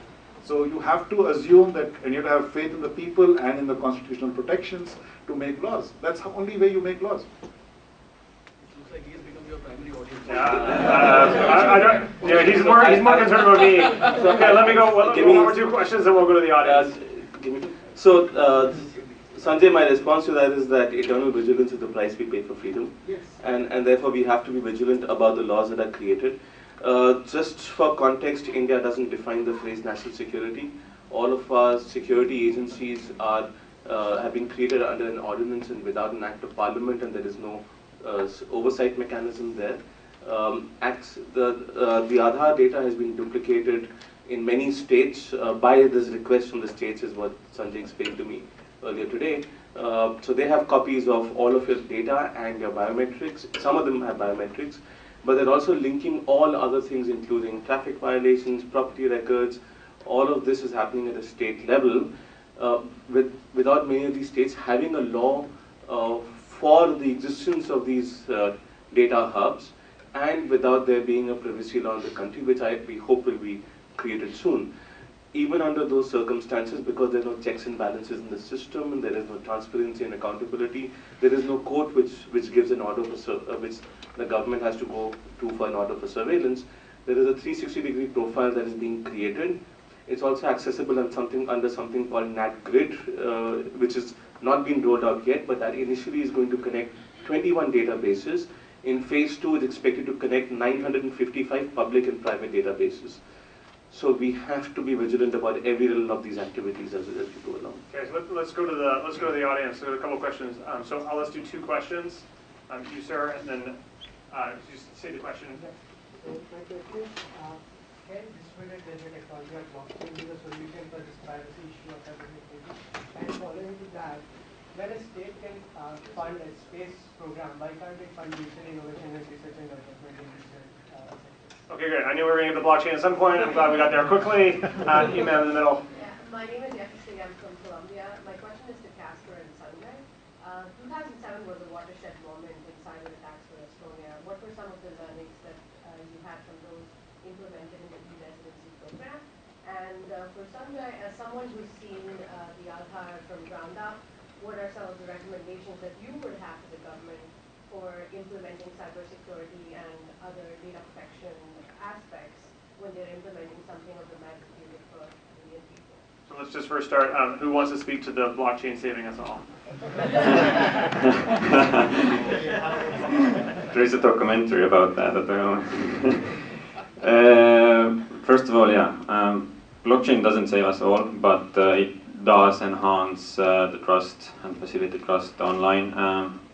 So you have to assume that, and you have to have faith in the people and in the constitutional protections to make laws. That's the only way you make laws. He's more concerned about me. So, okay, let me go. Give me one or two questions, and we'll go to the audience. So, Sanjay, my response to that is that eternal vigilance is the price we pay for freedom. Yes. And therefore we have to be vigilant about the laws that are created. Just for context, India doesn't define the phrase national security. All of our security agencies are have been created under an ordinance and without an act of parliament, and there is no oversight mechanism there. The Aadhaar data has been duplicated in many states by this request from the states, is what Sanjay explained to me earlier today. So they have copies of all of your data and your biometrics. Some of them have biometrics, but they're also linking all other things, including traffic violations, property records. All of this is happening at a state level, without many of these states having a law for the existence of these data hubs, and without there being a privacy law in the country, which we hope will be created soon. Even under those circumstances, because there are no checks and balances in the system, and there is no transparency and accountability, there is no court which gives an order for which the government has to go to for an order for surveillance. There is a 360-degree profile that is being created. It's also accessible on under something called NatGrid, which is not been rolled out yet, but that initially is going to connect 21 databases. In phase 2, it's expected to connect 955 public and private databases. So we have to be vigilant about every one of these activities as we go along. Okay, so let's go to the audience. So a couple of questions. So let's do two questions. You, sir, and then just say the question. So my question is, can distributed ledger technology or blockchain be the solution for this privacy issue of cybersecurity? And following to that, when a state can fund a space program, why can't it fund digital innovation and research and development in digital sector? Okay, good. I knew we were going to get the blockchain at some point. I'm glad we got there quickly. Email in the middle. Yeah, my name is Yashasri. I'm from Colombia. My question is to Casper and Sanjay. 2007 was a watershed moment in cyber attacks for Estonia. What were some of the learnings that you had from those implemented in the e-residency program? And for Sanjay, as someone who's seen the Aadhaar from ground up, what are some of the recommendations that you would have to the government for implementing cybersecurity and other data protection aspects when they're implementing something of the magnitude of a million people? So let's just first start. Who wants to speak to the blockchain saving us all? There is a documentary about that at the moment. First of all, blockchain doesn't save us all, but it does enhance the trust and facilitate trust online.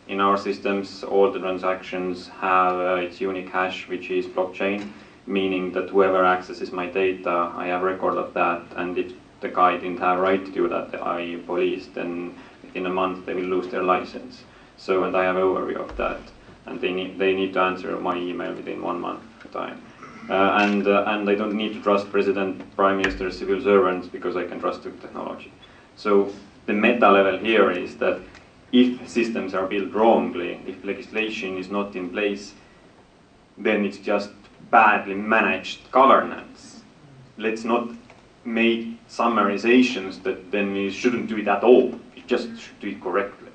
In our systems, all the transactions have its unique hash, which is blockchain, meaning that whoever accesses my data, I have record of that, and if the guy didn't have right to do that, i.e. police, then in a month they will lose their license. So, and I have overview of that, and they need to answer my email within 1 month time. And I don't need to trust president, prime minister, civil servants, because I can trust the technology. So the meta level here is that if systems are built wrongly, if legislation is not in place, then it's just badly managed governance. Let's not make summarizations that then we shouldn't do it at all. We just should do it correctly.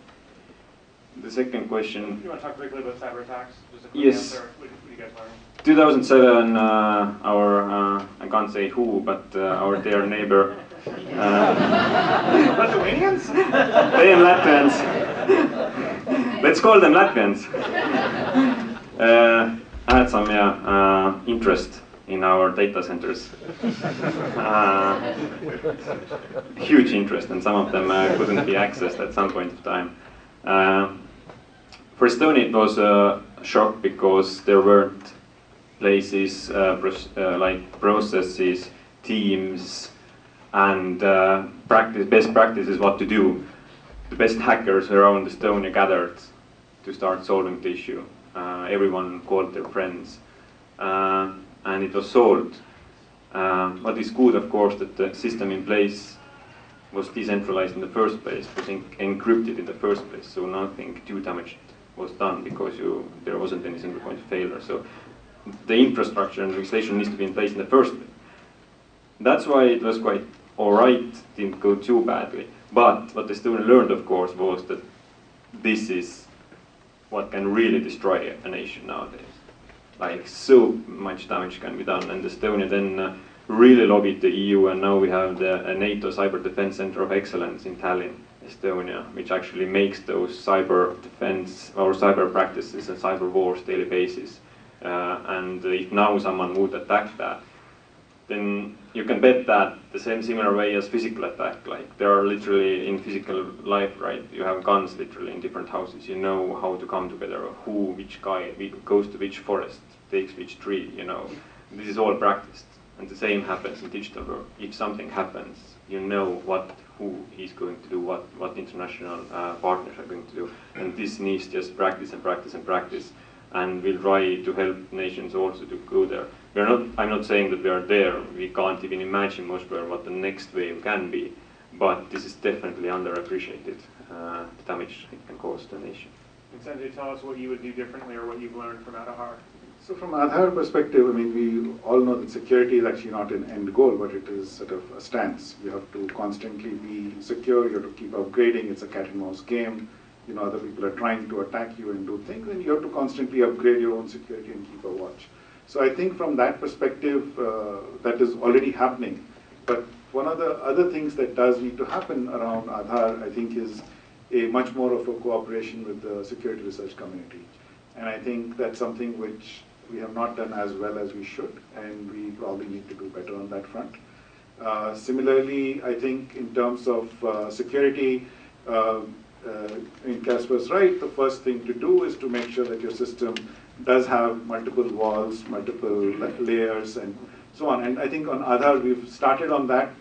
The second question. You want to talk quickly about cyber attacks? Just a quick Yes. answer. What do you guys learn? 2007, I can't say who, but our dear neighbor, Lithuanians? them Latvians, let's call them Latvians, had some interest in our data centers. Huge interest, and some of them couldn't be accessed at some point of time. For Estonia, it was a shock because there weren't places, like processes, teams, and best practices what to do. The best hackers around Estonia gathered to start solving the issue. Everyone called their friends, and it was solved. What is good, of course, that the system in place was decentralized in the first place, was encrypted in the first place, so nothing too damaged was done because there wasn't any single point of failure. So the infrastructure and legislation needs to be in place in the first place. That's why it was quite alright, didn't go too badly. But what the student learned, of course, was that this is what can really destroy a nation nowadays. Like, so much damage can be done, and Estonia then really lobbied the EU, and now we have the NATO Cyber Defense Center of Excellence in Tallinn, Estonia, which actually makes those cyber defense or cyber practices and cyber wars daily basis. And if now someone would attack that, then you can bet that the similar way as physical attack. Like, there are literally in physical life, right? You have guns literally in different houses. You know how to come together, which guy goes to which forest, takes which tree. You know, this is all practiced, and the same happens in digital world. If something happens, you know who is going to do what international partners are going to do, and this needs just practice and practice and practice. And we'll try to help nations also to go there. I'm not saying that we are there. We can't even imagine most probably what the next wave can be, but this is definitely underappreciated, the damage it can cause to a nation. And Sanjay, tell us what you would do differently or what you've learned from Aadhaar. So from Aadhaar perspective, I mean, we all know that security is actually not an end goal, but it is sort of a stance. You have to constantly be secure, you have to keep upgrading, it's a cat and mouse game. You know, other people are trying to attack you and do things, and you have to constantly upgrade your own security and keep a watch. So I think from that perspective, that is already happening. But one of the other things that does need to happen around Aadhaar, I think, is a much more of a cooperation with the security research community. And I think that's something which we have not done as well as we should, and we probably need to do better on that front. Similarly, I think in terms of security, Casper's right, the first thing to do is to make sure that your system does have multiple walls, multiple layers, and so on. And I think on Aadhaar, we've started on that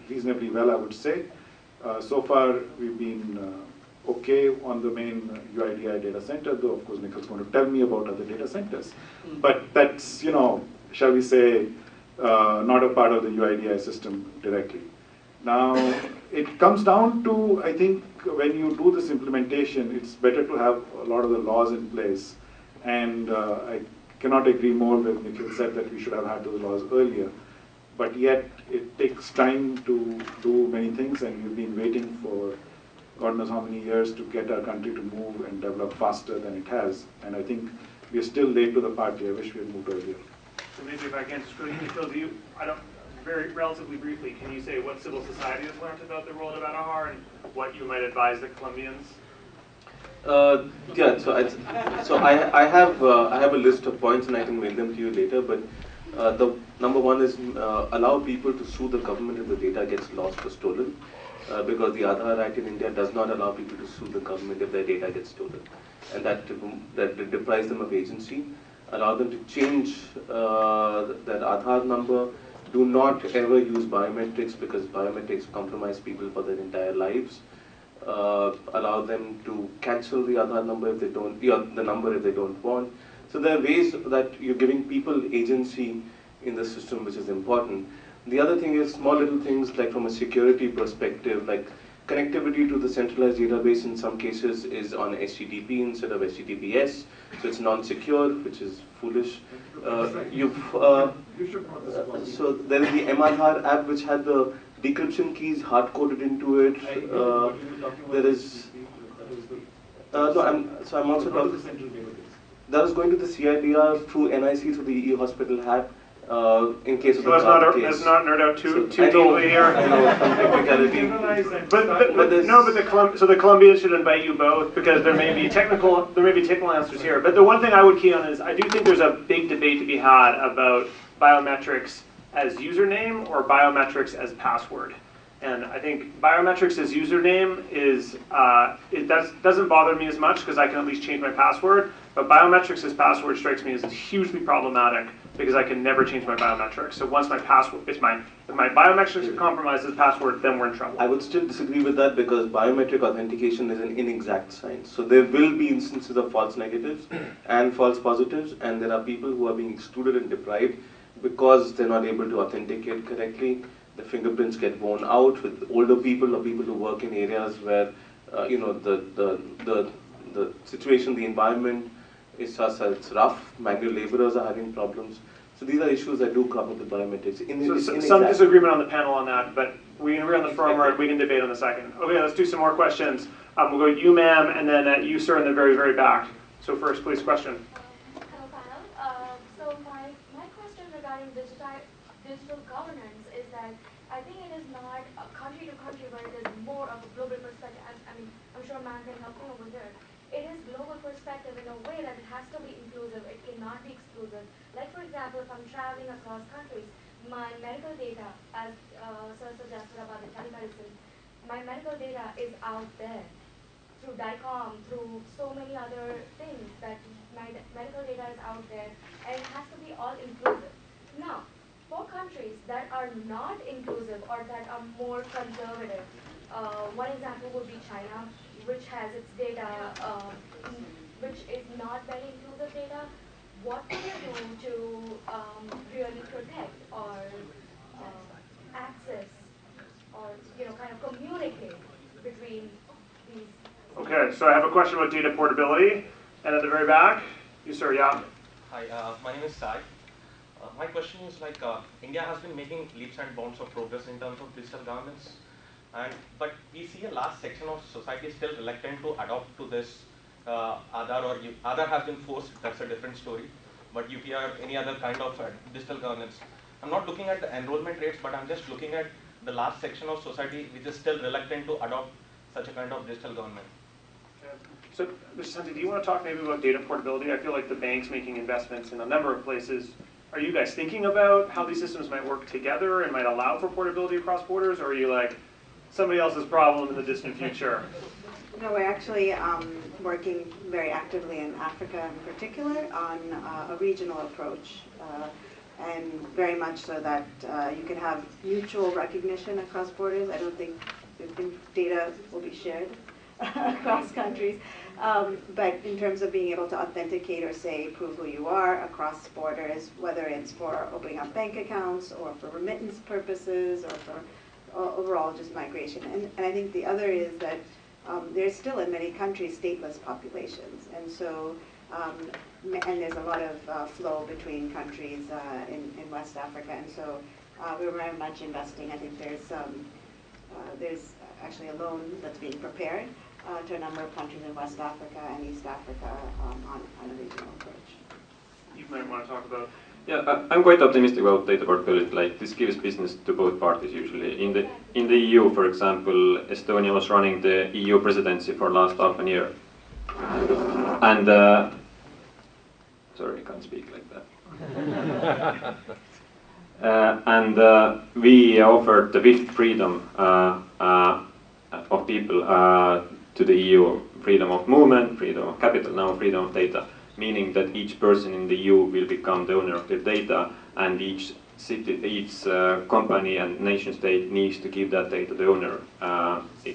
reasonably well, I would say. So far, we've been okay on the main UIDI data center, though of course Nikhil's going to tell me about other data centers. But that's, you know, shall we say, not a part of the UIDI system directly. Now, it comes down to, I think, when you do this implementation, it's better to have a lot of the laws in place. And I cannot agree more with Nikhil said that we should have had those laws earlier. But yet, it takes time to do many things, and we've been waiting for God knows how many years to get our country to move and develop faster than it has. And I think we're still late to the party. I wish we had moved earlier. So maybe if I can just quickly, Phil, do you, very relatively briefly, can you say what civil society has learned about the role of Aadhaar and what you might advise the Colombians? Yeah, so I have a list of points, and I can mail them to you later. But the number one is allow people to sue the government if the data gets lost or stolen, because the Aadhaar Act in India does not allow people to sue the government if their data gets stolen, and that deprives them of agency. Allow them to change that Aadhaar number. Do not ever use biometrics, because biometrics compromise people for their entire lives. Allow them to cancel the Aadhaar number if they don't, the number if they don't want. So there are ways that you're giving people agency in the system, which is important. The other thing is small little things, like from a security perspective, like Connectivity to the centralized database in some cases is on HTTP instead of HTTPS, so it's non-secure, which is foolish. So there is the MRHAR app which had the decryption keys hard-coded into it. There is. No, I'm also talking. That was going to the CIDR through NIC through the e-hospital hack. In case of So the cloud case. let's not nerd out too I know, deeply here. I know, some technicality. So the Columbia should invite you both because there may be technical answers here. But the one thing I would key on is I do think there's a big debate to be had about biometrics as username or biometrics as password. And I think biometrics as username is doesn't bother me as much because I can at least change my password. But biometrics as password strikes me as hugely problematic because I can never change my biometrics. So once my password, if my biometrics are compromised as password, then we're in trouble. I would still disagree with that because biometric authentication is an inexact science. So there will be instances of false negatives and false positives, and there are people who are being excluded and deprived because they're not able to authenticate correctly. The fingerprints get worn out with older people or people who work in areas where the situation, the environment is such that it's rough. Manual laborers are having problems. So these are issues that do come up with biometrics. Some disagreement on the panel on that, but we can agree on the firmware. We can debate on the second. Okay, let's do some more questions. We'll go you, ma'am, and then you, sir, in the very, very back. So first, please, question. Hello, panel. So my question regarding digital governance is that I think it is not a country to country, but it is more of a global perspective. I mean, I'm sure man can help me over here. It is global perspective in a way that it has to be inclusive. It cannot be exclusive. Like, for example, if I'm traveling across countries, my medical data, as Sir suggested about the telemedicine, my medical data is out there through DICOM, through so many other things that my medical data is out there, and it has to be all inclusive. Now, for countries that are not inclusive or that are more conservative, one example would be China, which has its data, which is not very inclusive data. What do you do to really protect or access or kind of communicate between these? Okay, so I have a question about data portability, and at the very back, you, sir, yeah. Hi, my name is Sai. My question is India has been making leaps and bounds of progress in terms of digital governance, but we see a large section of society still reluctant to adopt to this. Aadhaar has been forced, that's a different story, but UPI or any other kind of digital governance. I'm not looking at the enrollment rates, but I'm just looking at the large section of society which is still reluctant to adopt such a kind of digital government. So, Mr. Santi, do you want to talk maybe about data portability? I feel like the bank's making investments in a number of places. Are you guys thinking about how these systems might work together and might allow for portability across borders, or are you like, somebody else's problem in the distant future? No, we're actually working very actively in Africa in particular on a regional approach, and very much so that you can have mutual recognition across borders. I don't think data will be shared across countries, but in terms of being able to authenticate or say prove who you are across borders, whether it's for opening up bank accounts or for remittance purposes or for overall just migration. And I think the other is that there's still in many countries stateless populations, and so and there's a lot of flow between countries in West Africa, and so we're very much investing. I think there's actually a loan that's being prepared to a number of countries in West Africa and East Africa on a regional approach. You might want to talk about. Yeah, I'm quite optimistic about data portability. Like, this gives business to both parties usually. In the EU, for example, Estonia was running the EU presidency for last half a year, and sorry, I can't speak like that. And we offered the fifth freedom of people to the EU: freedom of movement, freedom of capital, now freedom of data. Meaning that each person in the EU will become the owner of their data, and each city, each company and nation state needs to give that data to the owner.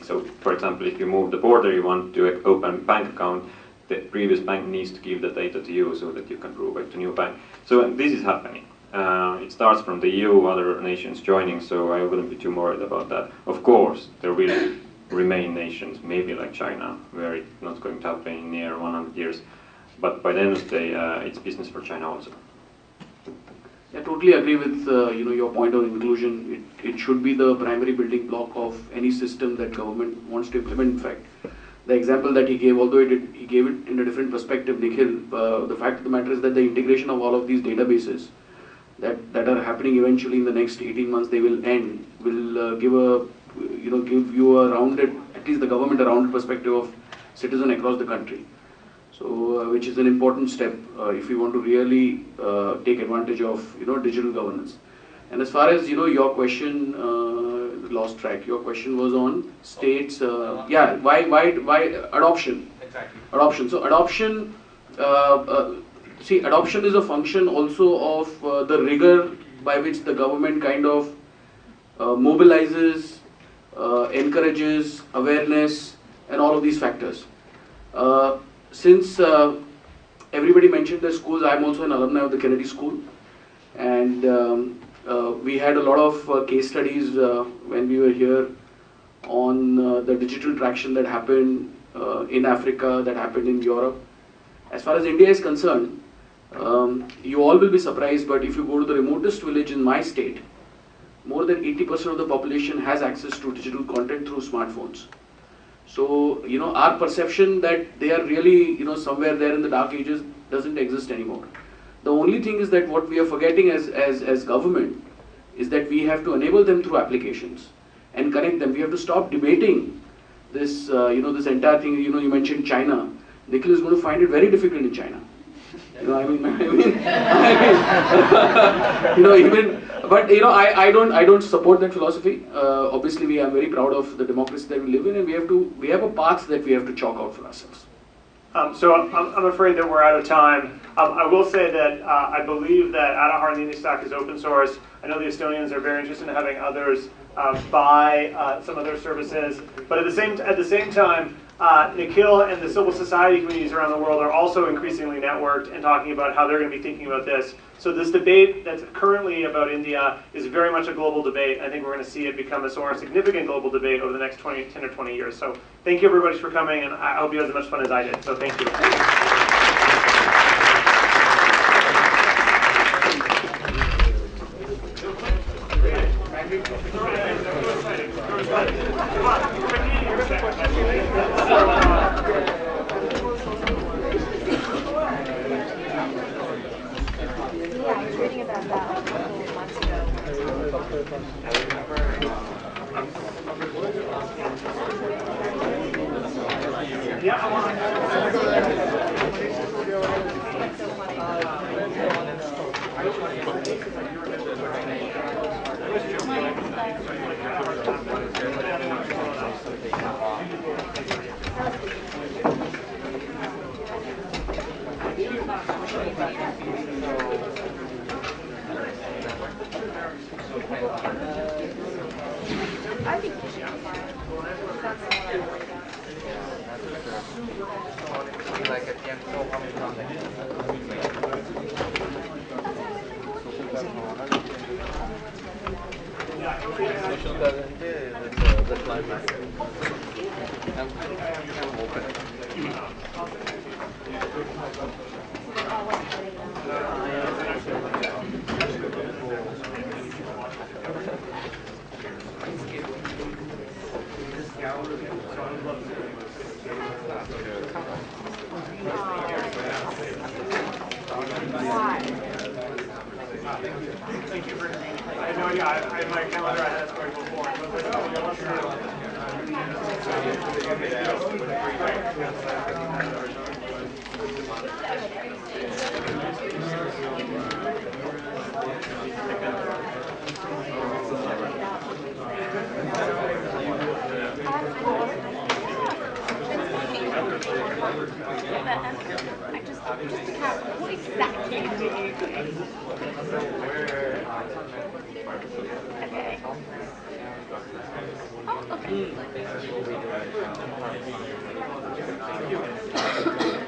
So, for example, if you move the border, you want to open a bank account, the previous bank needs to give the data to you so that you can provide to new bank. So this is happening. It starts from the EU, other nations joining, so I wouldn't be too worried about that. Of course, there will remain nations, maybe like China, where it's not going to happen in near 100 years. But by the end of the day, it's business for China also. I totally agree with your point on inclusion. It should be the primary building block of any system that government wants to implement. In fact, the example that he gave, although he gave it in a different perspective, Nikhil, the fact of the matter is that the integration of all of these databases that are happening eventually in the next 18 months, they will end, will give you a rounded, at least the government, a rounded perspective of citizen across the country. So, which is an important step if we want to really take advantage of digital governance. And as far as your question, lost track. Your question was on states. Yeah, why adoption? Exactly. Adoption. So adoption. See, adoption is a function also of the rigor by which the government kind of mobilizes, encourages awareness, and all of these factors. Since everybody mentioned the schools, I'm also an alumni of the Kennedy School, and we had a lot of case studies when we were here on the digital traction that happened in Africa, that happened in Europe. As far as India is concerned, you all will be surprised, but if you go to the remotest village in my state, more than 80% of the population has access to digital content through smartphones. So, our perception that they are really, somewhere there in the dark ages doesn't exist anymore. The only thing is that what we are forgetting as government is that we have to enable them through applications and connect them. We have to stop debating this, this entire thing. You mentioned China. Nikhil is going to find it very difficult in China. I don't support that philosophy. Obviously, I'm very proud of the democracy that we live in, and we have a path that we have to chalk out for ourselves. So I'm afraid that we're out of time. I will say that I believe that Aadhaar and the Stack is open source. I know the Estonians are very interested in having others buy some of their services, but at the same time, Nikhil and the civil society communities around the world are also increasingly networked and talking about how they're going to be thinking about this. So this debate that's currently about India is very much a global debate. I think we're going to see it become a more significant global debate over the next 10 or 20 years. So thank you everybody for coming, and I hope you had as much fun as I did. So thank you.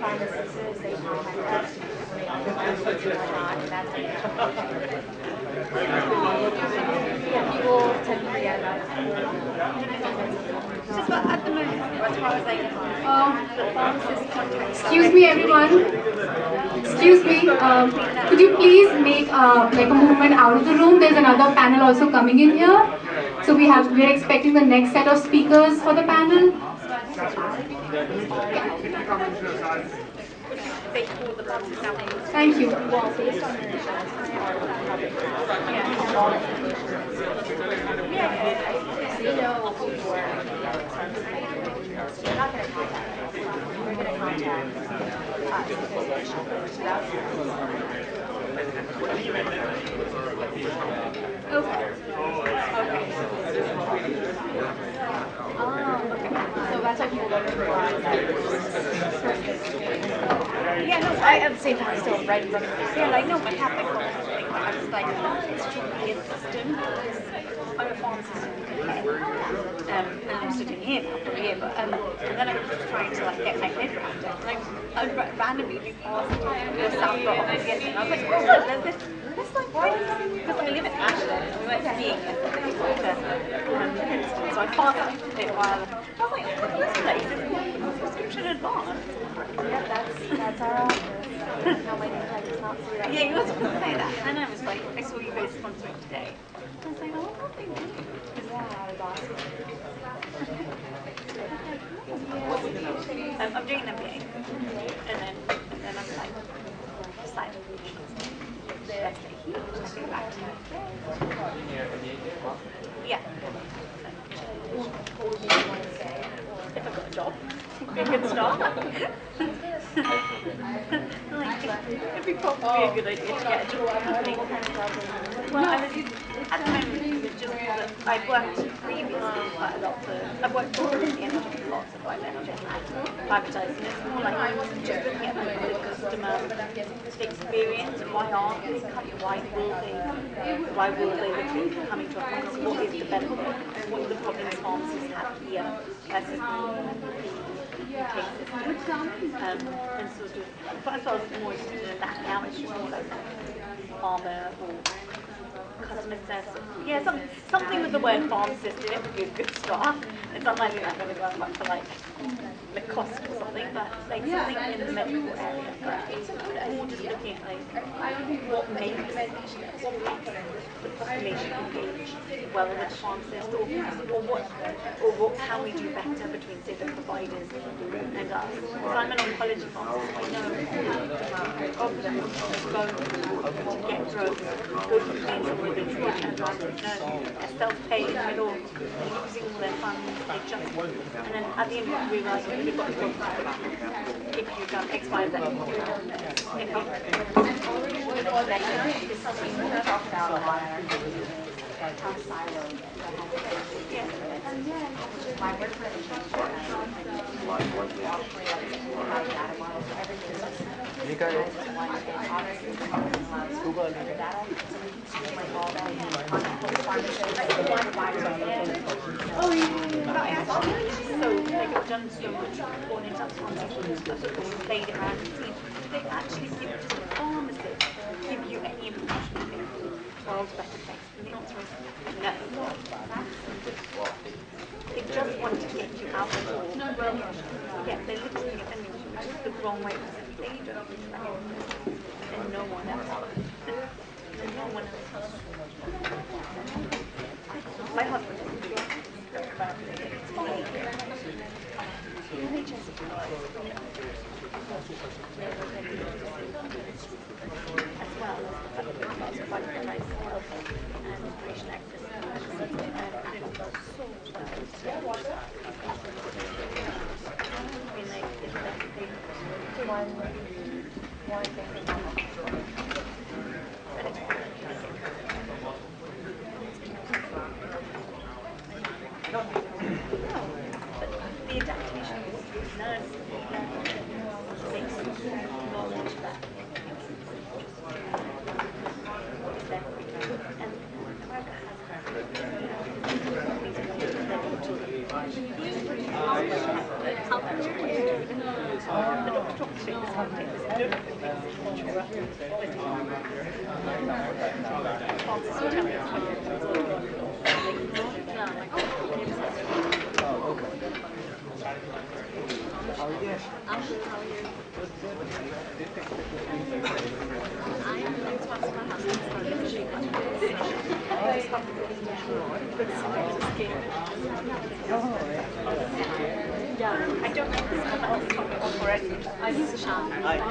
Pharmacists, they contact us, and that's People tend to forget about just at the moment, as far as I know. Excuse me, everyone. Excuse me. Could you please make like a movement out of the room? There's another panel also coming in here. So we're expecting the next set of speakers for the panel. Thank you. So that's what people look for. Yeah, no, I at the same time still right in front of me. Yeah, like no, my Catholic thing. I was like, it's true to be a system. I'm a pharmacist in the UK, and I'm sitting here now for a year, but and then I was just trying to like get my head around it. Like I randomly we passed the South Rock and I was like, oh, there's this like because I live in Ashland and we went skiing yesterday to Princeton, so I passed it a while. I was like, this place is prescription advanced. Yeah, that's our office. No, my name does not see that. Yeah, you were supposed to say that. And I was like, I saw you guys sponsoring today. I was like, oh, what they do? Yeah, I was awesome. I'm doing an MBA. And then I'm like, silent. That's huge. I'll be back to yeah. If I got a job, it'd be a good start. Like, it'd be probably a good idea to get a job. Well, I was, at the moment, it's just that I've worked previously quite a lot for, I've worked for the energy, lots of like energy advertising. It's more like just looking at the customer experience. Why aren't they coming? Why will they be coming to a pharmacy? What is the benefit? What are the problems pharmacists have here versus and sort of, first I was more interested in that, now it's just more like pharma or customer success. Yeah, something with the word pharmacist in it would be a good start. It's unlikely that I'm going to go much for like Lacoste or something, but like something in the medical area. Or just looking at like what makes the population engage well with the pharmacist, or what can we do better between say the providers and us. Because I'm an oncology pharmacist, I know the problem is go to get drugs, go to clinics where they treat and drugs, they're self-pay in the middle, they're using all their funds, they just, and then at the end you realise you've got to go if you've done X, Y, Z. So like I've done so much on in terms of played around and seen they actually give just a pharmacist give you any information you think world's better things. They're not supposed to know. They just want to get you out of the yeah, they're literally defending you just the wrong way because they don't and no one else. And no one else. My husband it's fine. As well as quite a nice health and patient access one the adaptation of nurse makes knowledge that and America the doctor talks to us about this. I don't know if this is already.